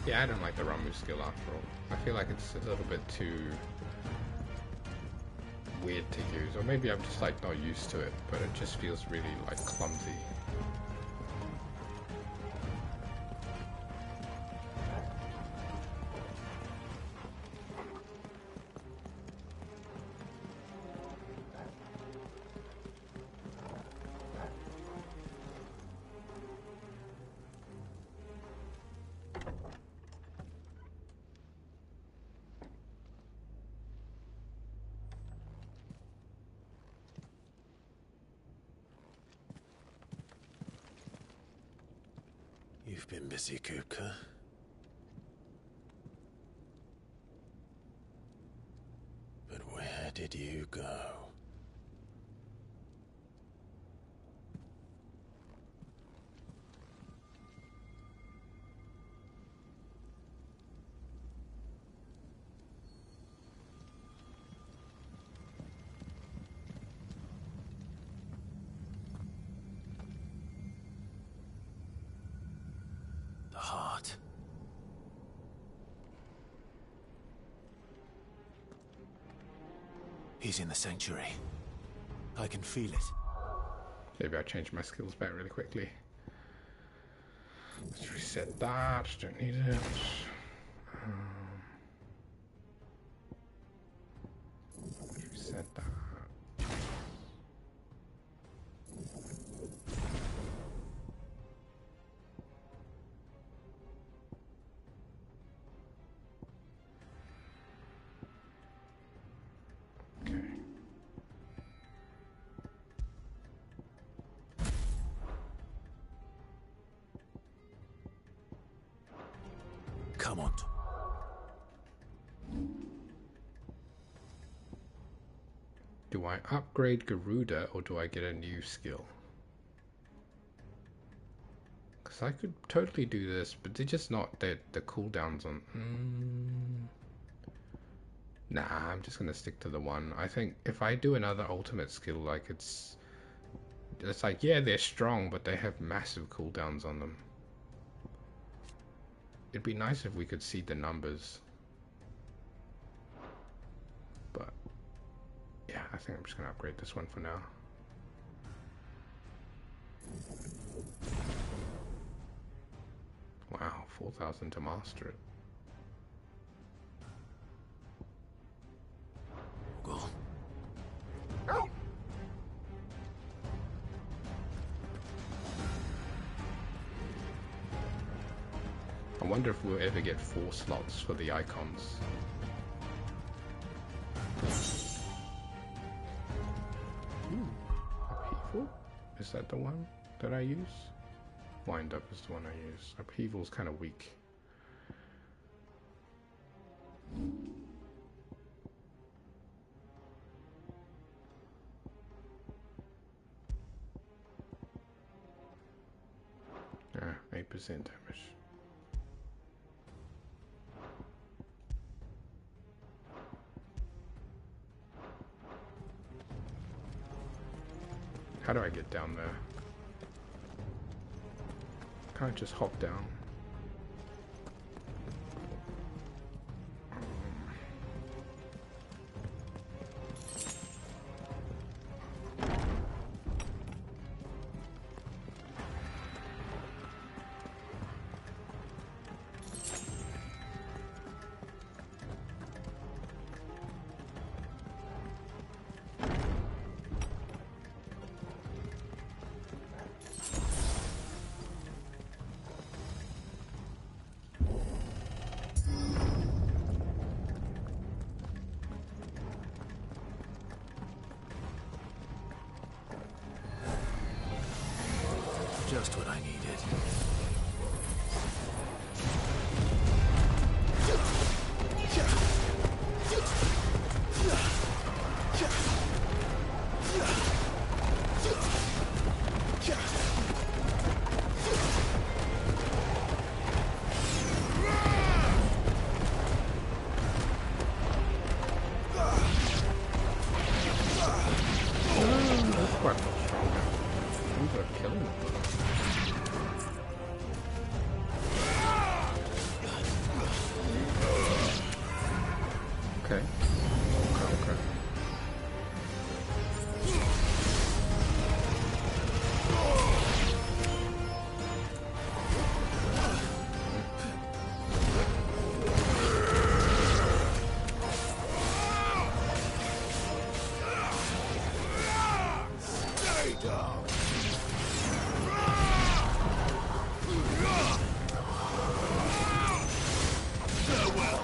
Yeah, I don't like the Ramu skill after all. I feel like it's a little bit too weird to use, or maybe I'm just like not used to it, but it just feels really like clumsy. You've been busy, Kupka. But where did you go? The heart. He's in the sanctuary. I can feel it. Maybe I changed my skills back really quickly. Let's reset that. Don't need it. Reset that. Come on. Do I upgrade Garuda or do I get a new skill? Because I could totally do this, but they're just not the cooldowns on. Nah, I'm just gonna stick to the one. I think if I do another ultimate skill, like it's like, yeah, they're strong, but they have massive cooldowns on them. It'd be nice if we could see the numbers. But yeah, I think I'm just gonna upgrade this one for now. Wow, 4,000 to master it. Go. I wonder if we'll ever get 4 slots for the icons. Is that the one that I use? Wind up is the one I use. Upheaval's kind of weak. Ah, 8% damage. How do I get down there? Can't just hop down. Just what I needed. That's quite much stronger. These are killing them. Okay. Okay. Stay down. Farewell.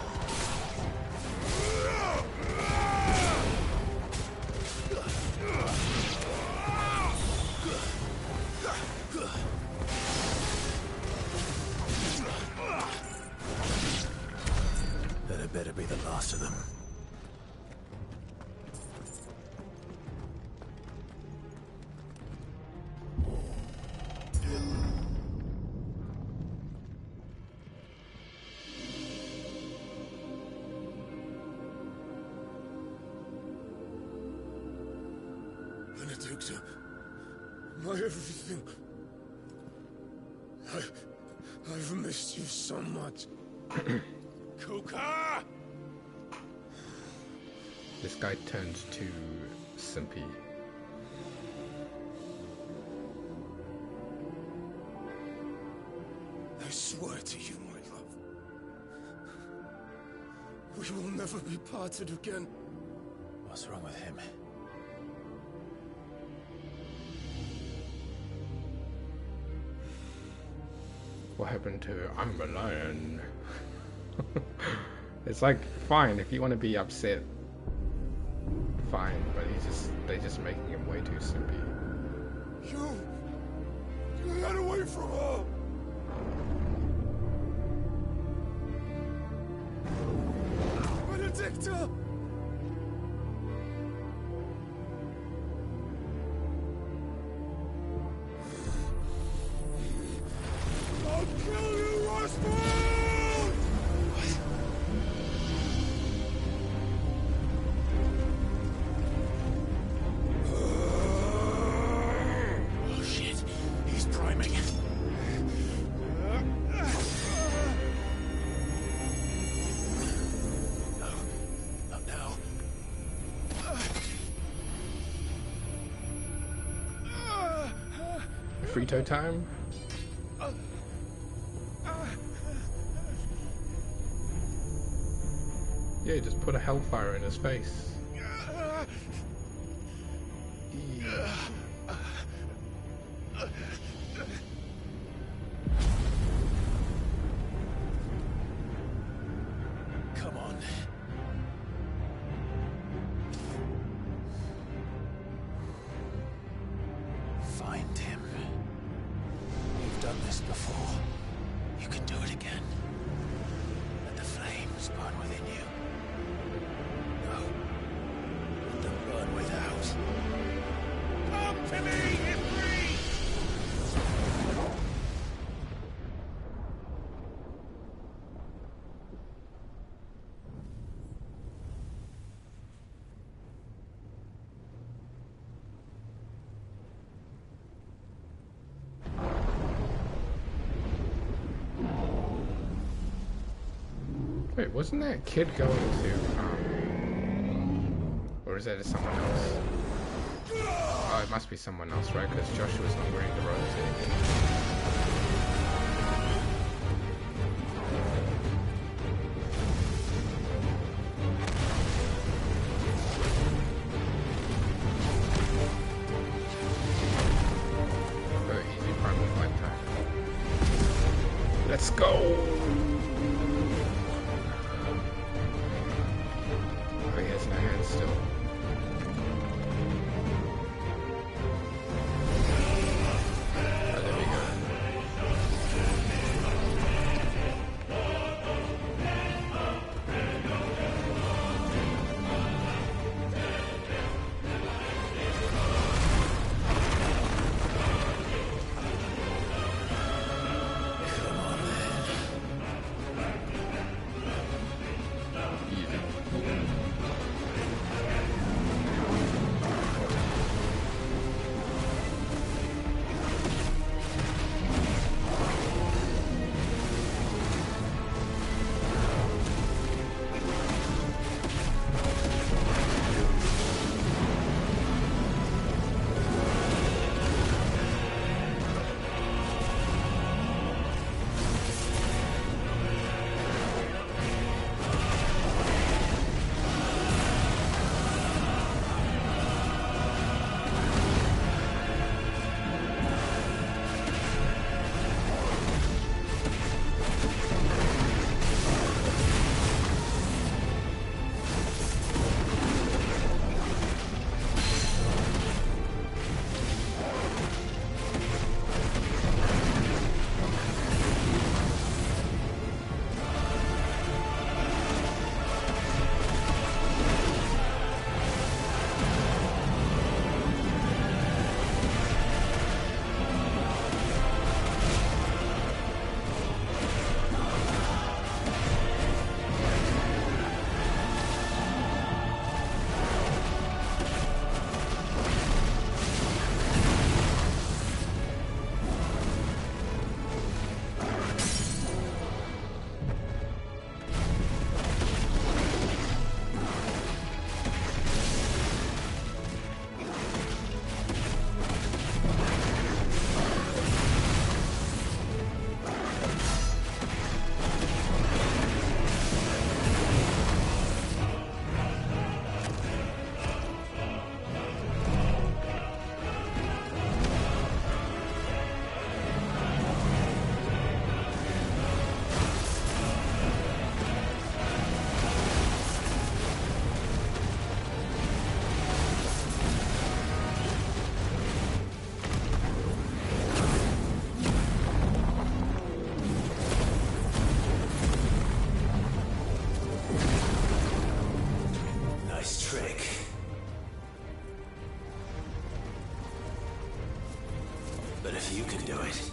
That had better be the last of them. Benedicta, my everything. I've missed you so much. Kuka! This guy turns too simpy. I swear to you, my love. We will never be parted again. What's wrong with him? What happened to I'm a lion? It's like, fine, if you want to be upset, fine, but they're just making him way too simpy. You got away from her! Benedicta! I'll kill you, Rosberg! Oh shit, he's priming. No, not now. Frito time? Yeah, just put a hellfire in his face. Come on. find him. You've done this before. You can do it again. Let the flames burn within you. No. Let them burn without. Come to me, Ifrit! Wait, wasn't that kid going to, or is that someone else? Oh, it must be someone else, right? Because Joshua's not wearing the robes anymore. Oh, easy primary lifetime. Let's go! Oh, he has no hands still. Oh, there we go. But if you can do it,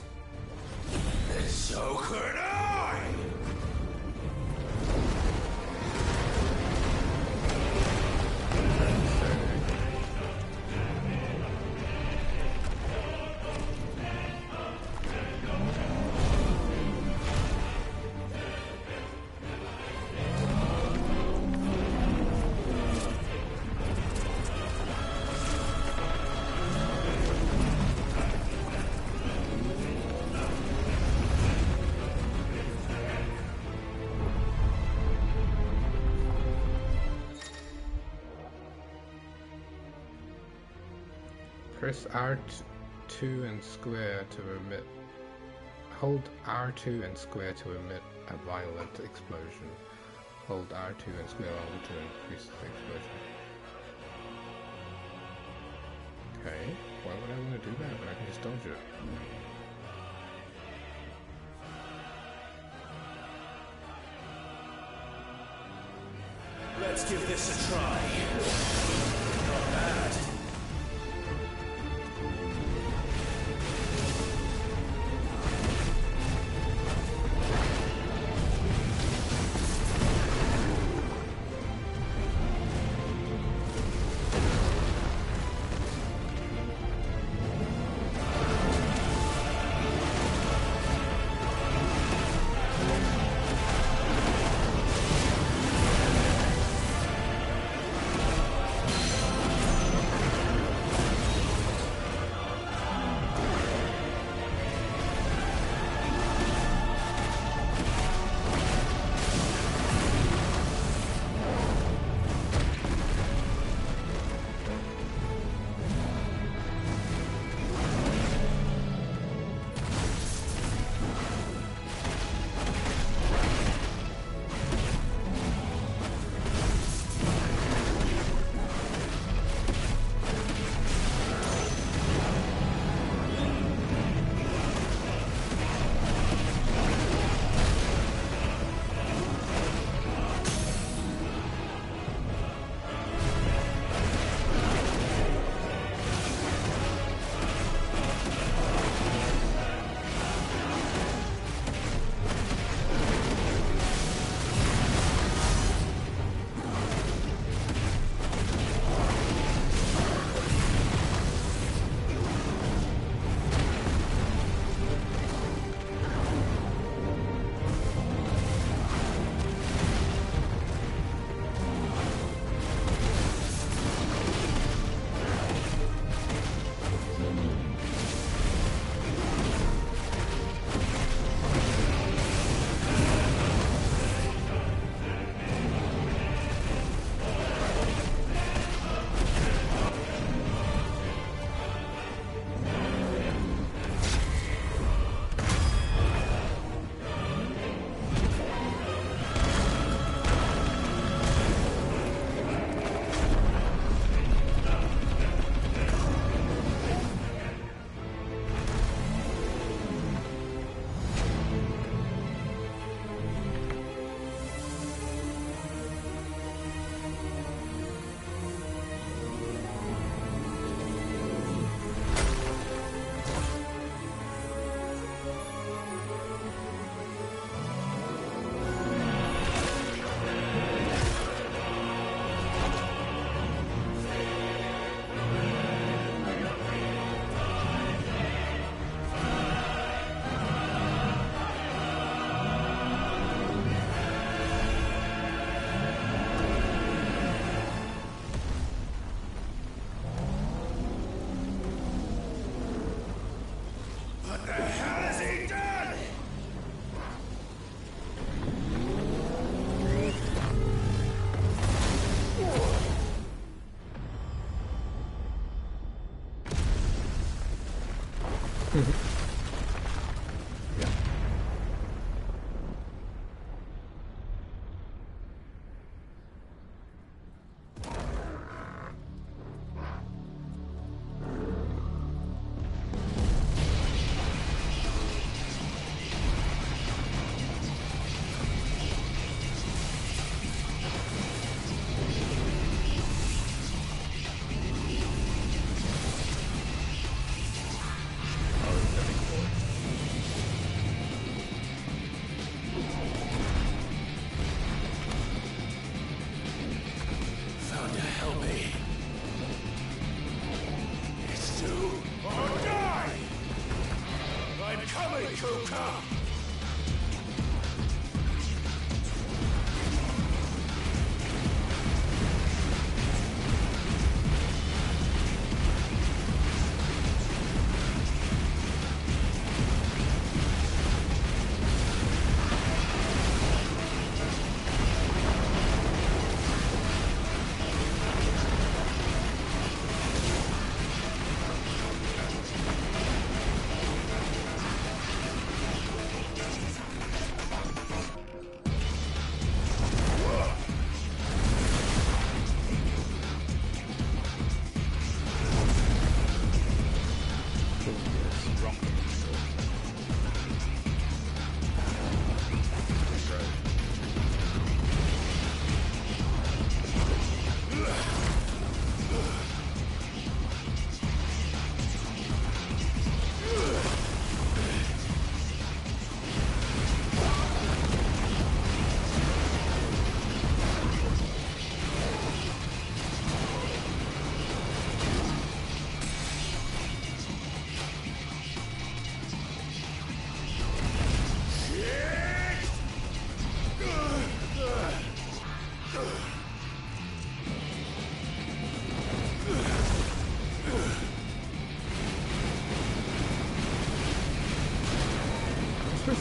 then so could I! Press R2 and square to emit. Hold R2 and square to emit a violent explosion. Hold R2 and square to increase the explosion. Okay, well. Why would I want to do that when I can just dodge it? Let's give this a try. Not bad.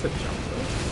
that's a jump though.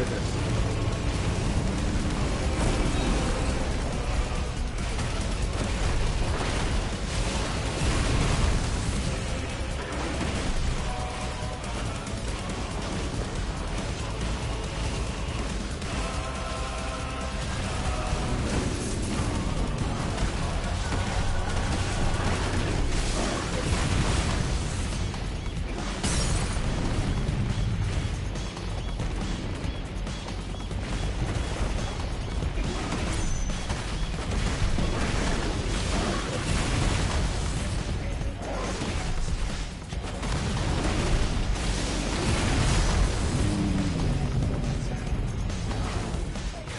goodness.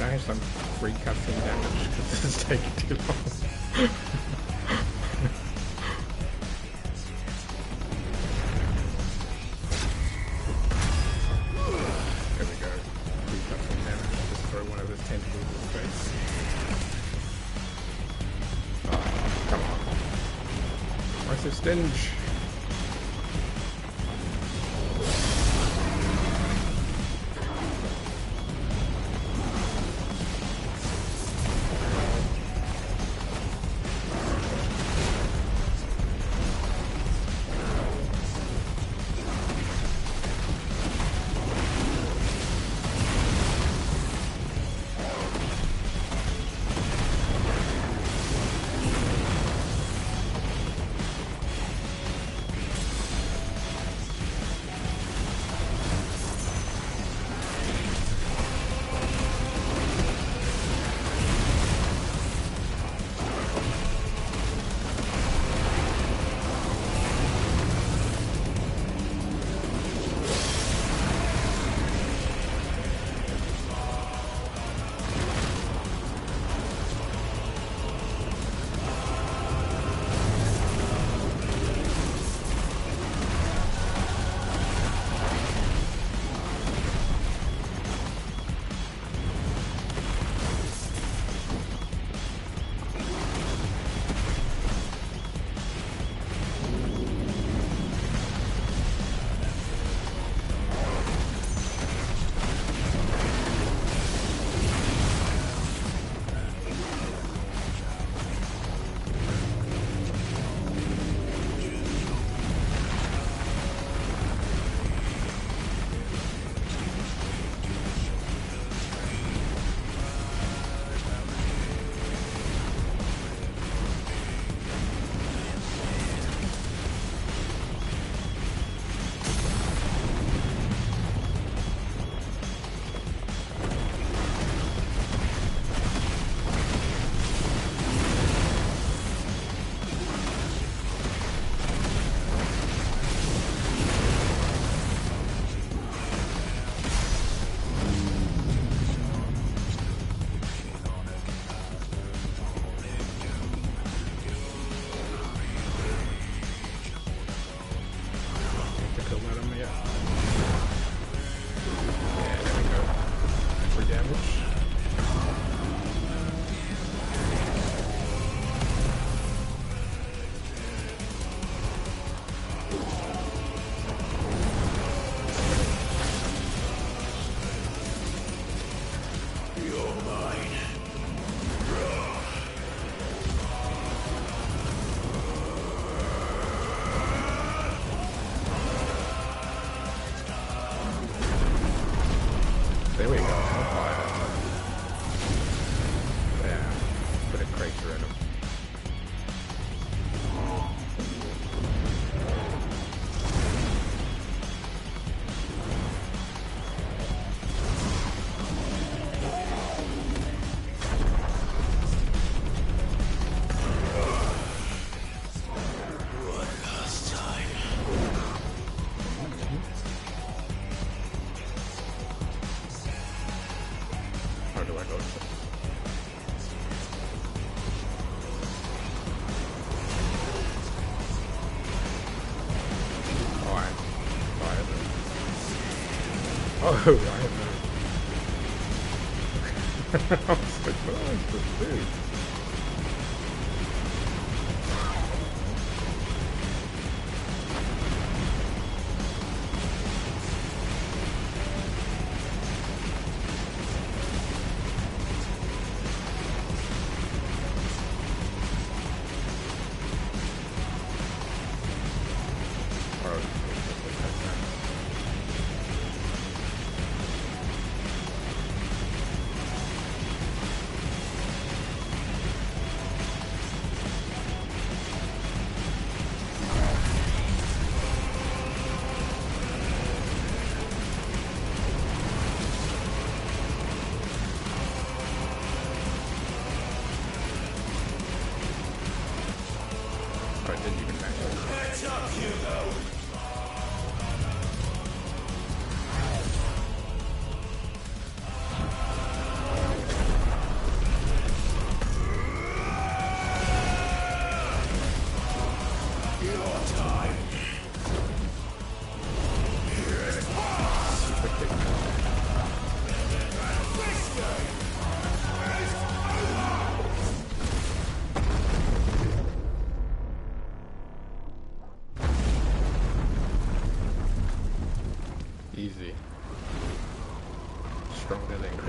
I have some free cutscene damage because this is taking too long. There we go. Free cutscene damage. Just throw one of his tentacles in his face. Oh, come on. Where's the stinge? There we go. Yeah, put a crater in him. How do I go to it? Oh, I have it. Oh, I have it. I was like, what am I supposed to do?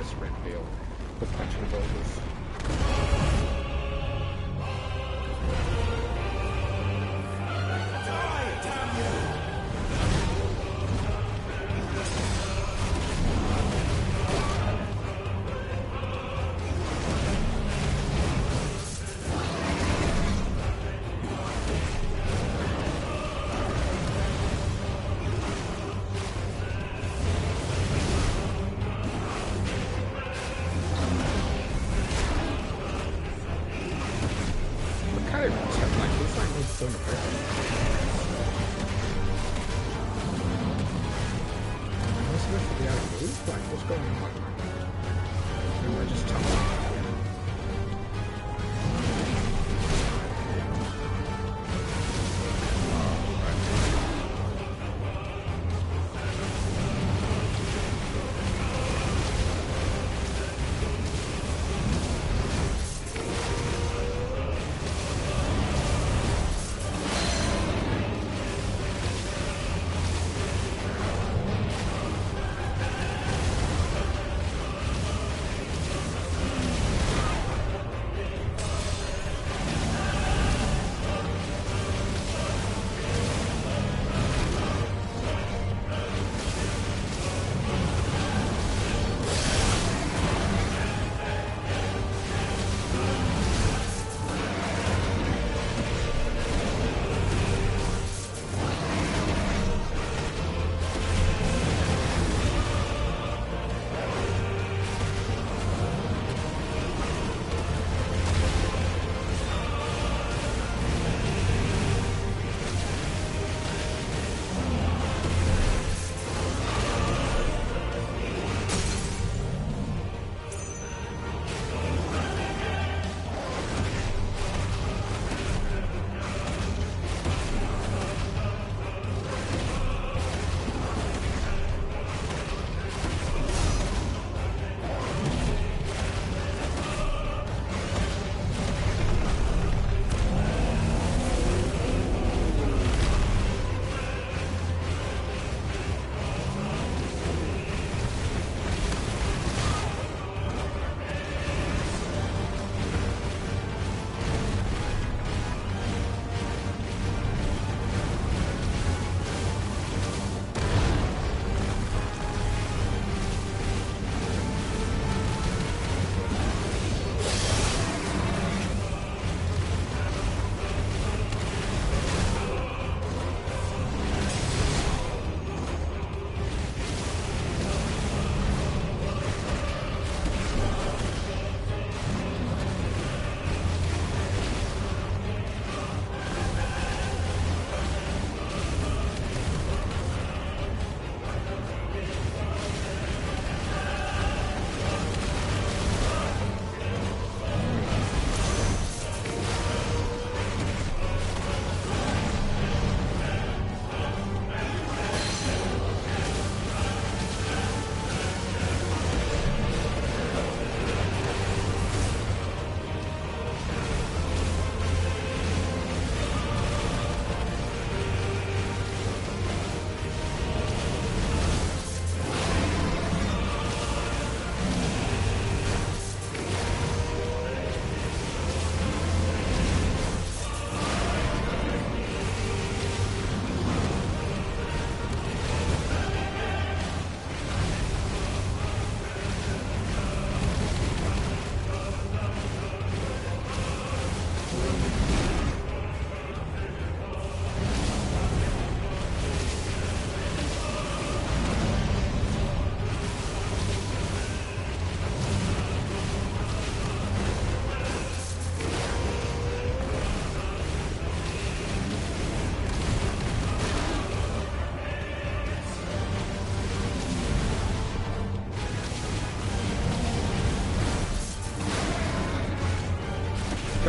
sprint field for punching boulders.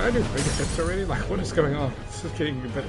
Can I do bigger hits already? Like, what is going on? This is getting a bit...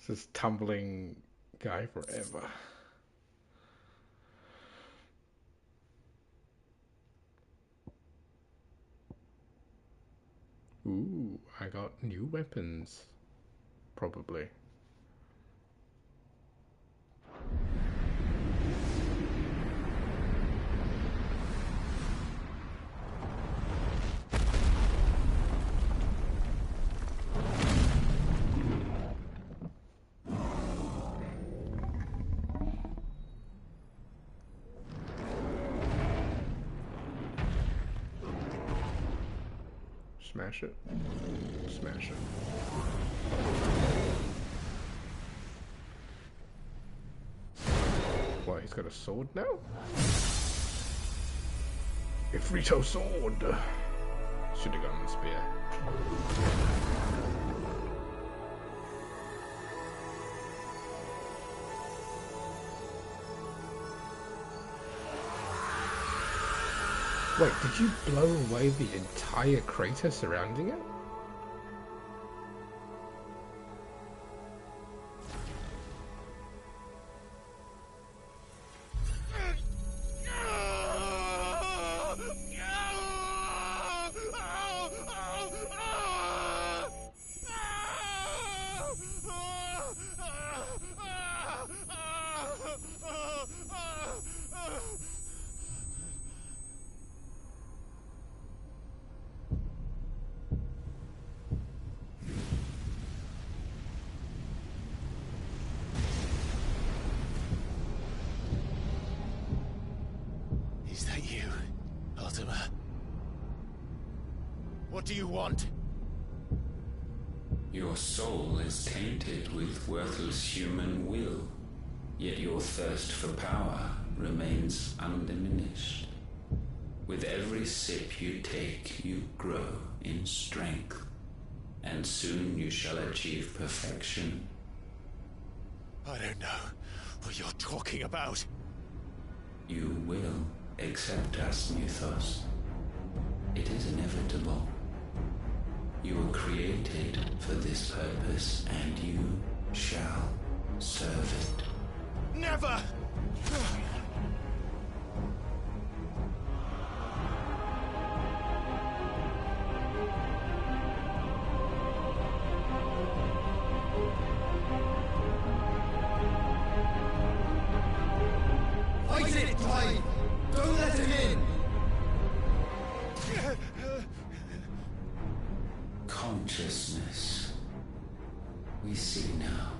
This tumbling guy forever. Ooh, I got new weapons. Probably. Smash it. Smash it. What, he's got a sword now? Ifrito sword! Should have gone with spear. Wait, did you blow away the entire crater surrounding it? Is that you, Ultima? What do you want? Your soul is tainted with worthless human will, yet your thirst for power remains undiminished. With every sip you take, you grow in strength, and soon you shall achieve perfection. I don't know what you're talking about. You will accept us, Mythos. It is inevitable. You were created for this purpose, and you shall serve it. Never! Fight it, Clive! Don't let him in! Consciousness. We see now.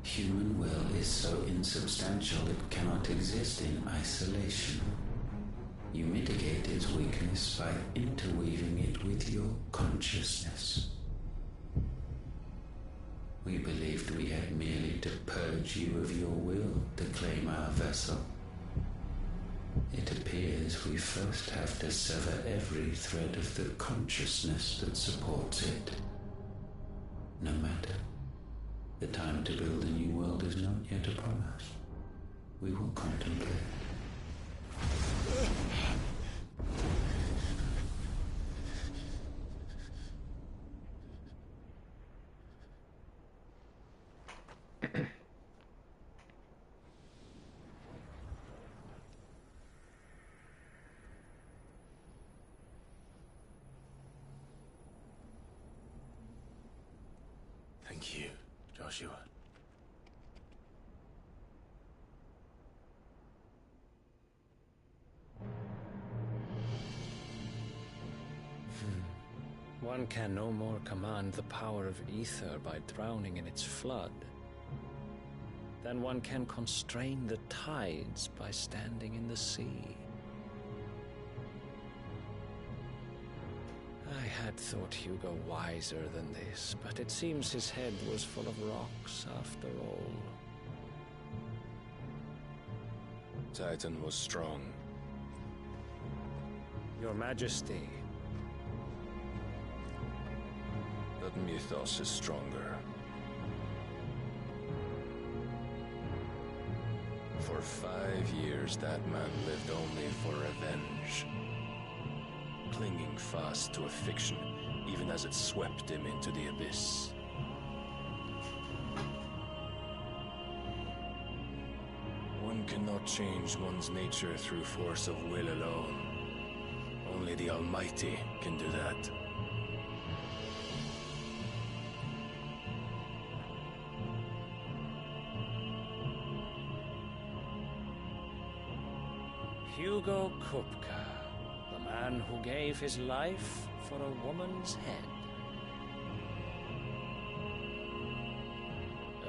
Human will is so insubstantial it cannot exist in isolation. You mitigate its weakness by interweaving it with your consciousness. We believed we had merely to purge you of your will to claim our vessel. It appears we first have to sever every thread of the consciousness that supports it. No matter. The time to build a new world is not yet upon us. We will contemplate. Thank you, Joshua. One can no more command the power of ether by drowning in its flood than one can constrain the tides by standing in the sea. I had thought Hugo wiser than this, but it seems his head was full of rocks after all. Titan was strong. Your Majesty. But Mythos is stronger. For 5 years, that man lived only for revenge. Clinging fast to a fiction, even as it swept him into the abyss. One cannot change one's nature through force of will alone. Only the Almighty can do that. Hugo Kupka, the man who gave his life for a woman's head.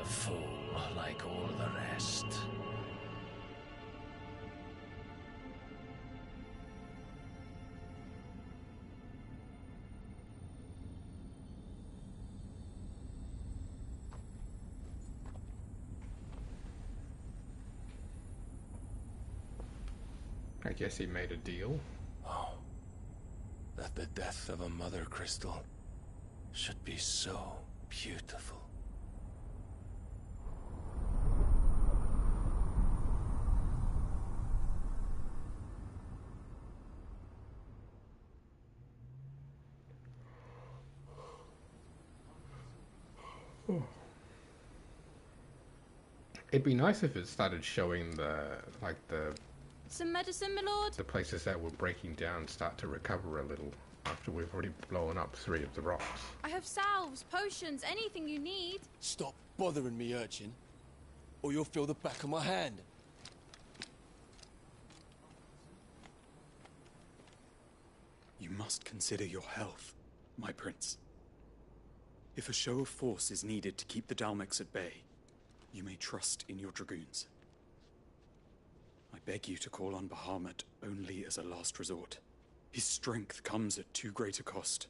A fool like all the rest. I guess he made a deal. Oh, that the death of a mother crystal should be so beautiful. It'd be nice if it started showing the Some medicine, my lord? the places that were breaking down start to recover a little after we've already blown up 3 of the rocks. I have salves, potions, anything you need. Stop bothering me, urchin, or you'll feel the back of my hand. You must consider your health, my prince. If a show of force is needed to keep the Dalmex at bay, you may trust in your dragoons. I beg you to call on Bahamut only as a last resort. His strength comes at too great a cost.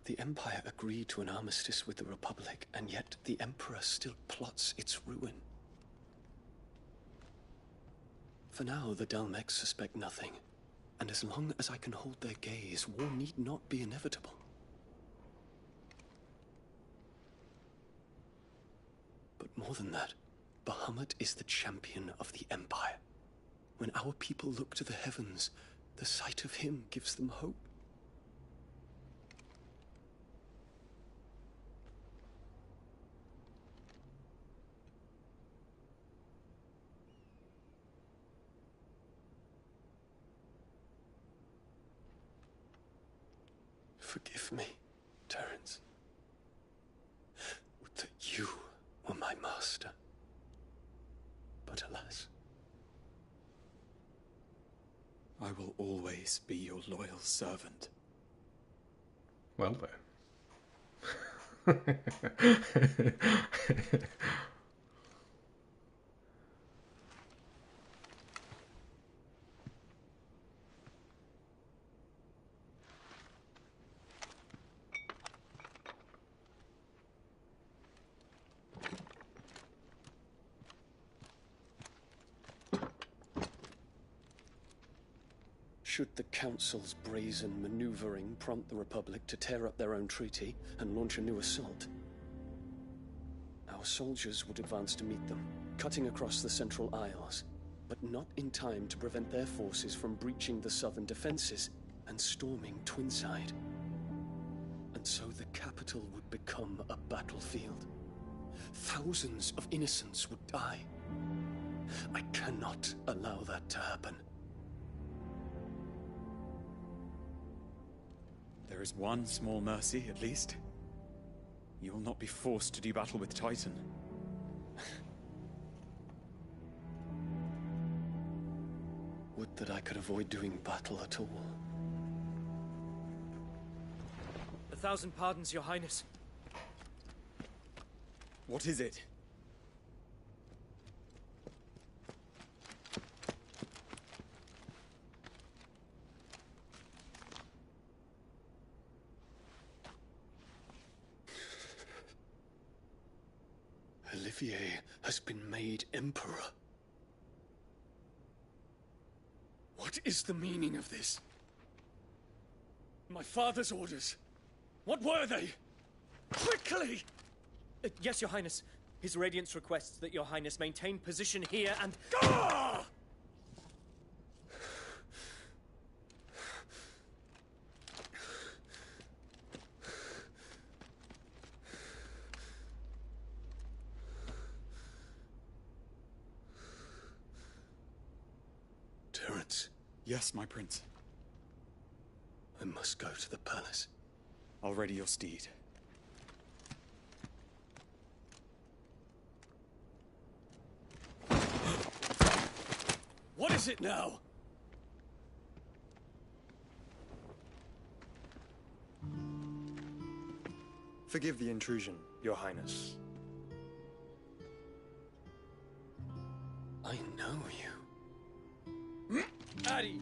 The Empire agreed to an armistice with the Republic, and yet the Emperor still plots its ruin. For now, the Dalmex suspect nothing, and as long as I can hold their gaze, war need not be inevitable. But more than that, Bahamut is the champion of the Empire. When our people look to the heavens, the sight of him gives them hope. Forgive me, Terence. Would that you were my master. But alas. I will always be your loyal servant. Well then. Should the Council's brazen maneuvering prompt the Republic to tear up their own treaty and launch a new assault, our soldiers would advance to meet them, cutting across the Central Isles, but not in time to prevent their forces from breaching the southern defenses and storming Twinside. And so the capital would become a battlefield. Thousands of innocents would die. I cannot allow that to happen. There is one small mercy, at least. You will not be forced to do battle with Titan. Would that I could avoid doing battle at all. 1,000 pardons, Your Highness. What is it? Olivier has been made Emperor. What is the meaning of this? My father's orders. What were they? Quickly! Yes, Your Highness. His Radiance requests that Your Highness maintain position here and... Ah! Yes, my prince. I must go to the palace. I'll ready your steed. What is it now? Forgive the intrusion, Your Highness. I know you. At ease.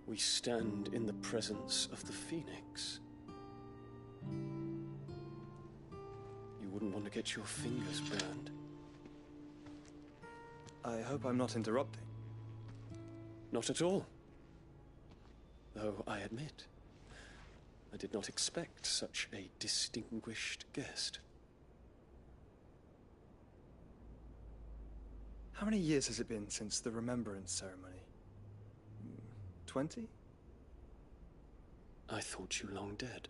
We stand in the presence of the Phoenix. You wouldn't want to get your fingers burned. I hope I'm not interrupting. Not at all. Though I admit, I did not expect such a distinguished guest. How many years has it been since the Remembrance Ceremony? 20? I thought you long dead.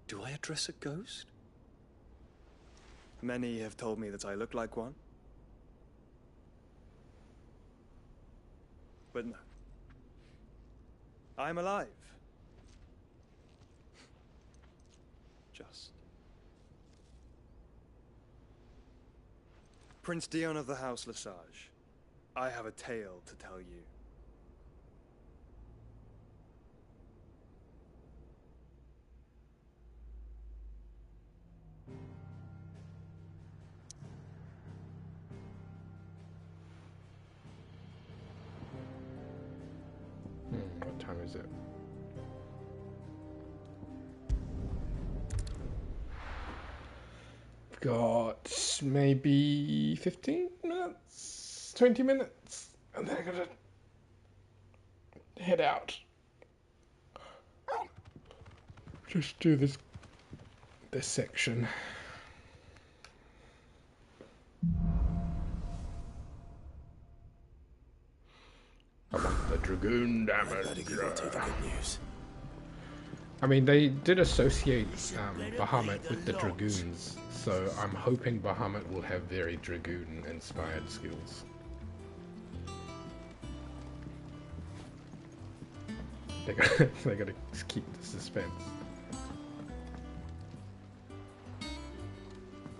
Do I address a ghost? Many have told me that I look like one. But no. I'm alive. Just. Prince Dion of the House Lesage, I have a tale to tell you. What time is it? Got maybe 15 minutes, 20 minutes, and then I gotta head out. Just do this section. I want the Dragoon damage. I mean, they did associate Bahamut with the Dragoons, so I'm hoping Bahamut will have very Dragoon-inspired skills. They gotta keep the suspense.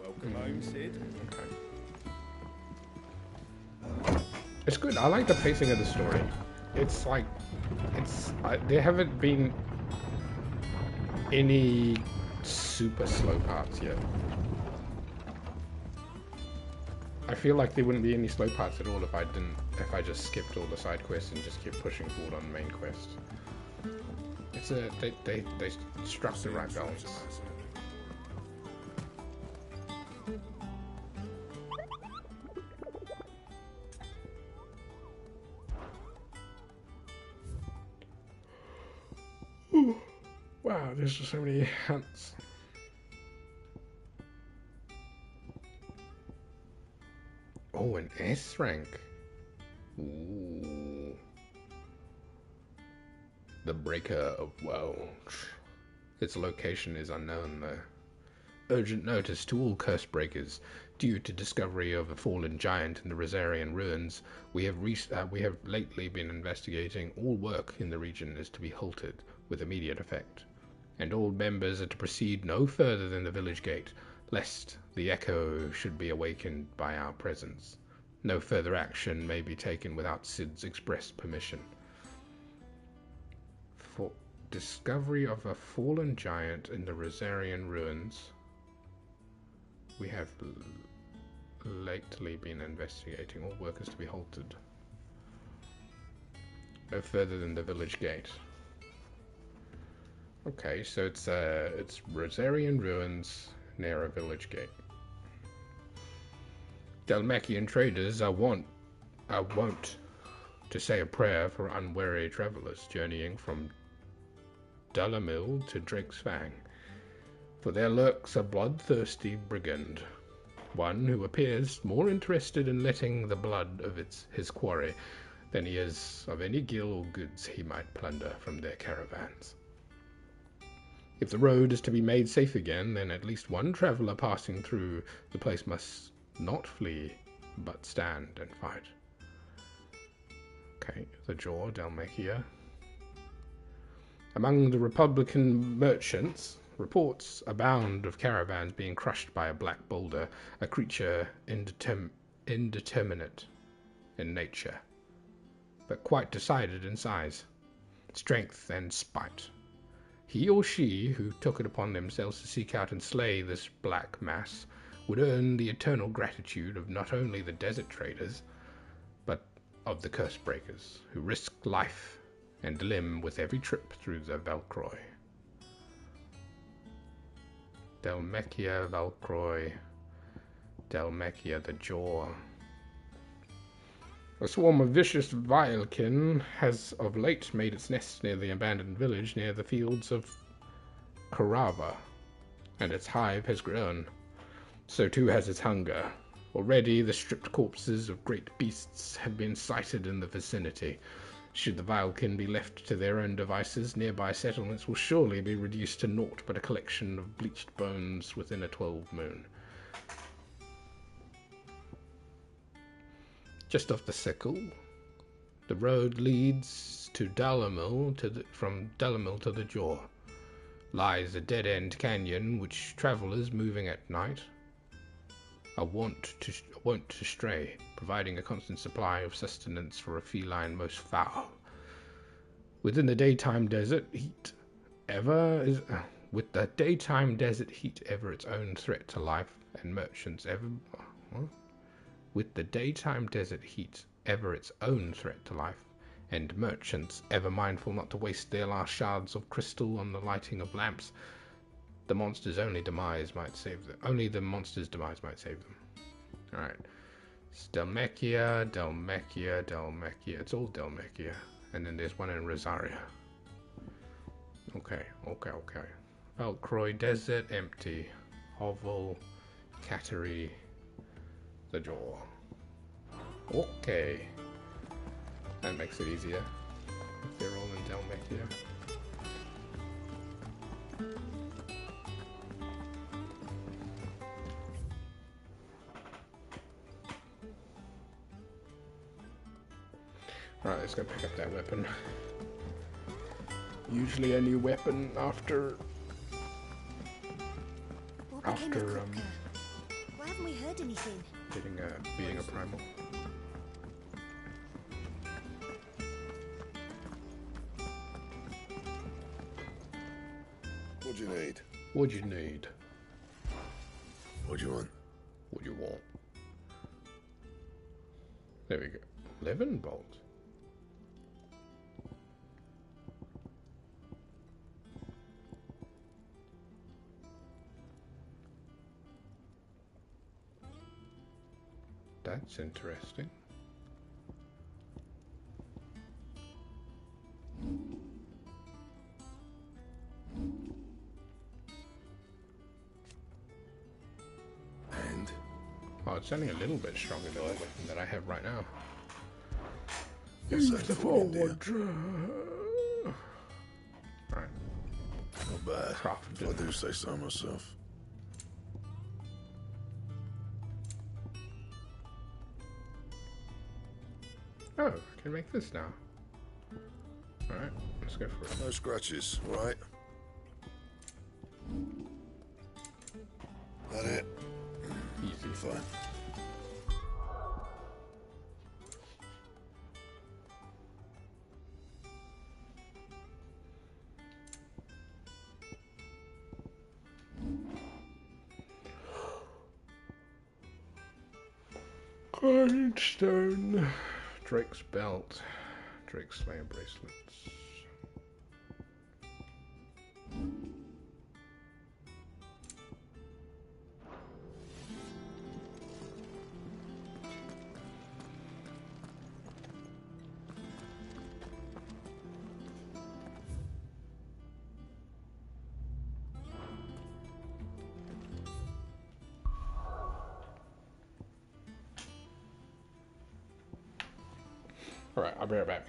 Welcome home, Sid. Okay. It's good. I like the pacing of the story. It's like, there haven't been any super slow parts yet. I feel like there wouldn't be any slow parts at all if I just skipped all the side quests and just kept pushing forward on the main quest. It's they struck the right balance. Wow, there's just so many hunts. Oh, an S rank. Ooh. The Breaker of Worlds. Its location is unknown, though. Urgent notice to all curse breakers. Due to discovery of a fallen giant in the Rosarian ruins, we have lately been investigating. All work in the region is to be halted with immediate effect, and all members are to proceed no further than the village gate, lest the echo should be awakened by our presence. No further action may be taken without Sid's express permission. For discovery of a fallen giant in the Rosarian ruins, we have lately been investigating. All work is to be halted no further than the village gate. Okay, so it's Rosarian ruins near a village gate. Dalmacian traders are wont to say a prayer for unwary travelers journeying from Dullamill to Drake's Fang. For there lurks a bloodthirsty brigand, one who appears more interested in letting the blood of his quarry than he is of any gil or goods he might plunder from their caravans. If the road is to be made safe again, then at least one traveller passing through the place must not flee, but stand and fight. Okay, the jaw, Dalmatia. Among the Republican merchants, reports abound of caravans being crushed by a black boulder, a creature indeterminate in nature, but quite decided in size, strength, and spite. He or she who took it upon themselves to seek out and slay this black mass would earn the eternal gratitude of not only the desert traders, but of the curse breakers, who risked life and limb with every trip through the Valcroy. Dalmatia Valcroy, Dalmatia the Jaw. A swarm of vicious vilekin has of late made its nest near the abandoned village near the fields of Carava, and its hive has grown. So too has its hunger. Already the stripped corpses of great beasts have been sighted in the vicinity. Should the vilekin be left to their own devices, nearby settlements will surely be reduced to naught but a collection of bleached bones within a 12 moon. Just off the Sickle, the road leads to Dalamil, from Dalamil to the Jaw. Lies a dead-end canyon which travelers moving at night are wont to stray, providing a constant supply of sustenance for a feline most foul. Within the daytime desert heat ever its own threat to life, and merchants ever with the daytime desert heat ever its own threat to life, and merchants ever mindful not to waste their last shards of crystal on the lighting of lamps, the monster's demise might save them. Only the monster's demise might save them. Alright. It's Dalmatia. It's all Dalmatia. And then there's one in Rosaria. Okay. Valcroy Desert, empty. Hovel, Cattery, the Jaw. Okay. That makes it easier. If they're all in Dalmatia. Alright, let's go pick up that weapon. Usually a new weapon after Why haven't we heard anything? beating a primal. What'd you need? What'd you need? What'd you want? What do you want? There we go. 11 bolts. That's interesting. And? Oh, it's only a little bit stronger than the weapon that I have right now. What's Use that the for, India? forward. Alright. Not bad. Crafted. If I do say so myself. Oh, I can make this now. Alright, let's go for it. No scratches, right? That it? Easy. Fine. Grindstone. Drake's belt. Drake's Slayer bracelets. Alright, I'll be right back.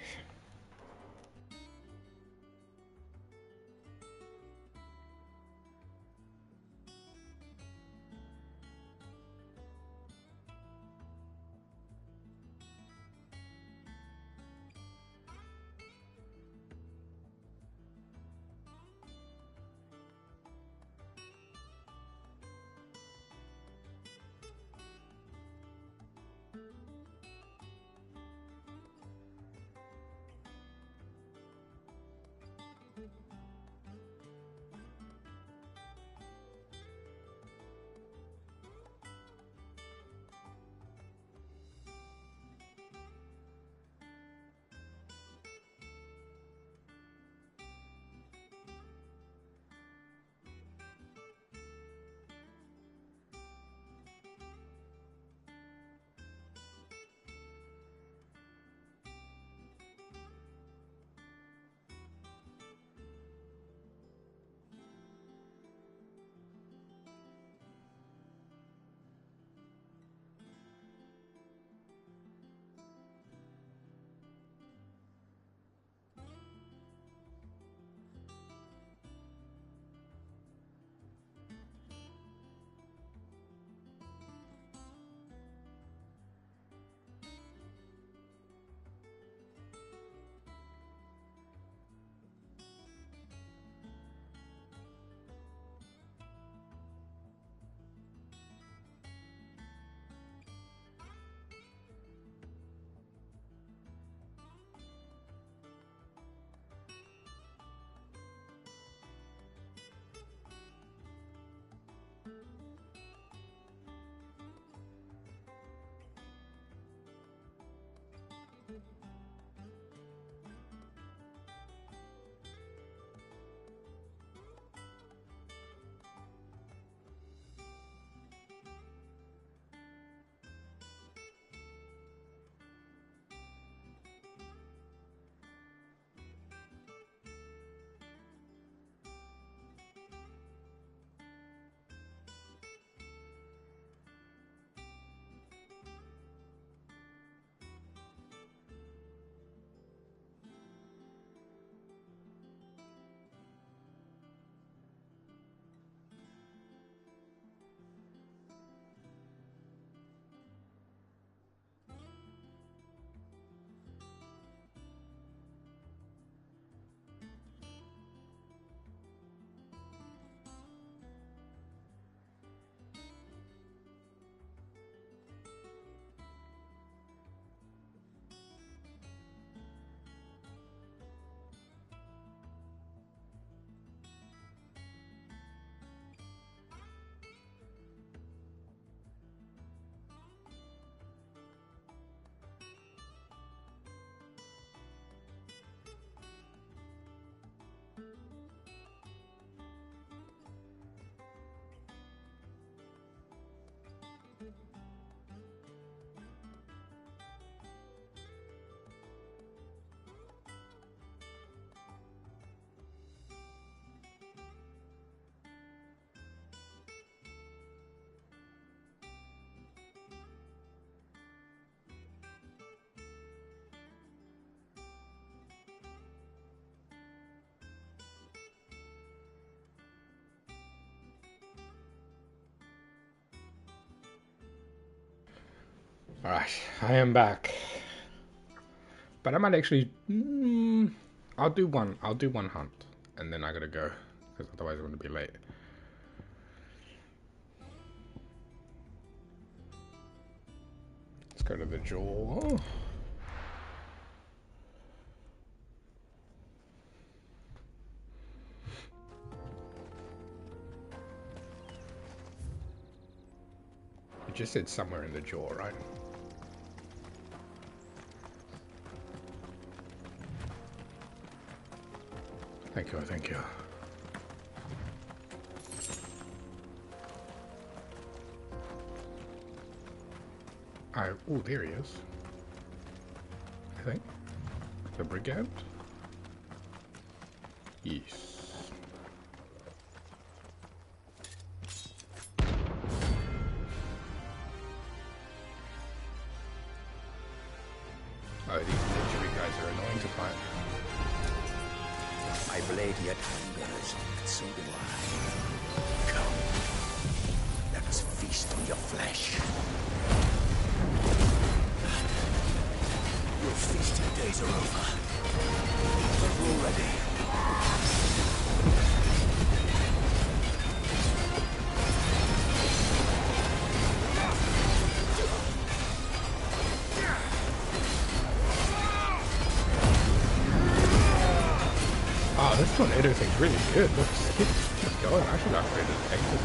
Alright, I am back. But I might actually... I'll do one hunt. And then I gotta go. Because otherwise I'm gonna be late. Let's go to the jaw. It just said somewhere in the jaw, right? Thank you, thank you. Oh, there he is. I think. The brigand? Yes. Oh, these legendary guys are annoying to fight. My blade yet hungers, and so do I. Come, let us feast on your flesh. Your feasting days are over. We're ready. Oh, this tornado thing's really good. Let's keep going. I should upgrade the exit.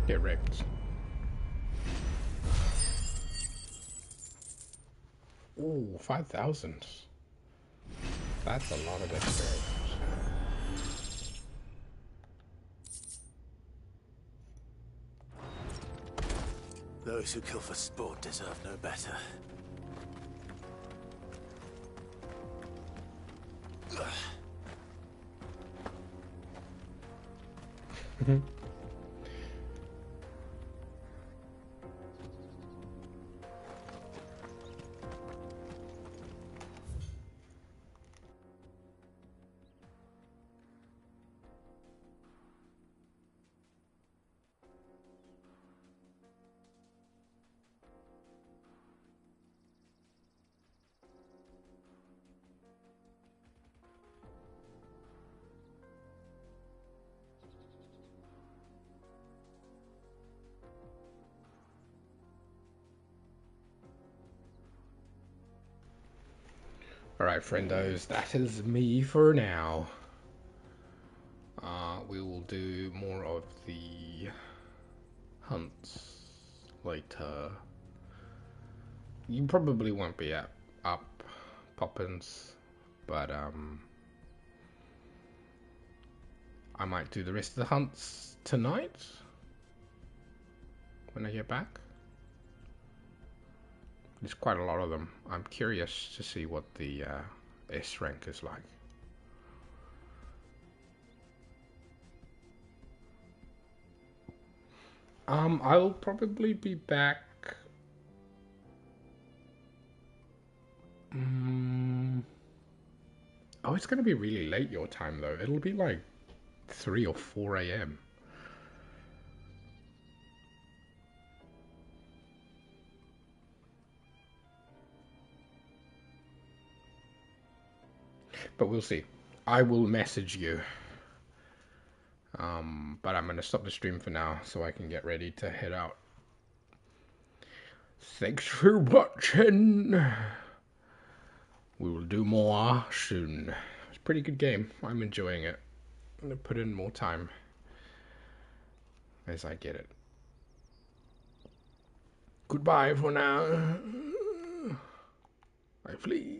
Get wrecked. Ooh, 5,000. That's a lot of experience. Those who kill for sport deserve no better. Alright, friendos, that is me for now. We will do more of the hunts later. You probably won't be up Poppins, but I might do the rest of the hunts tonight when I get back. There's quite a lot of them. I'm curious to see what the S rank is like. I'll probably be back. Oh, it's gonna be really late your time though. It'll be like 3 or 4 a.m. But we'll see. I will message you. But I'm gonna stop the stream for now so I can get ready to head out. Thanks for watching. We will do more soon. It's a pretty good game. I'm enjoying it. I'm gonna put in more time as I get it. Goodbye for now. I flee.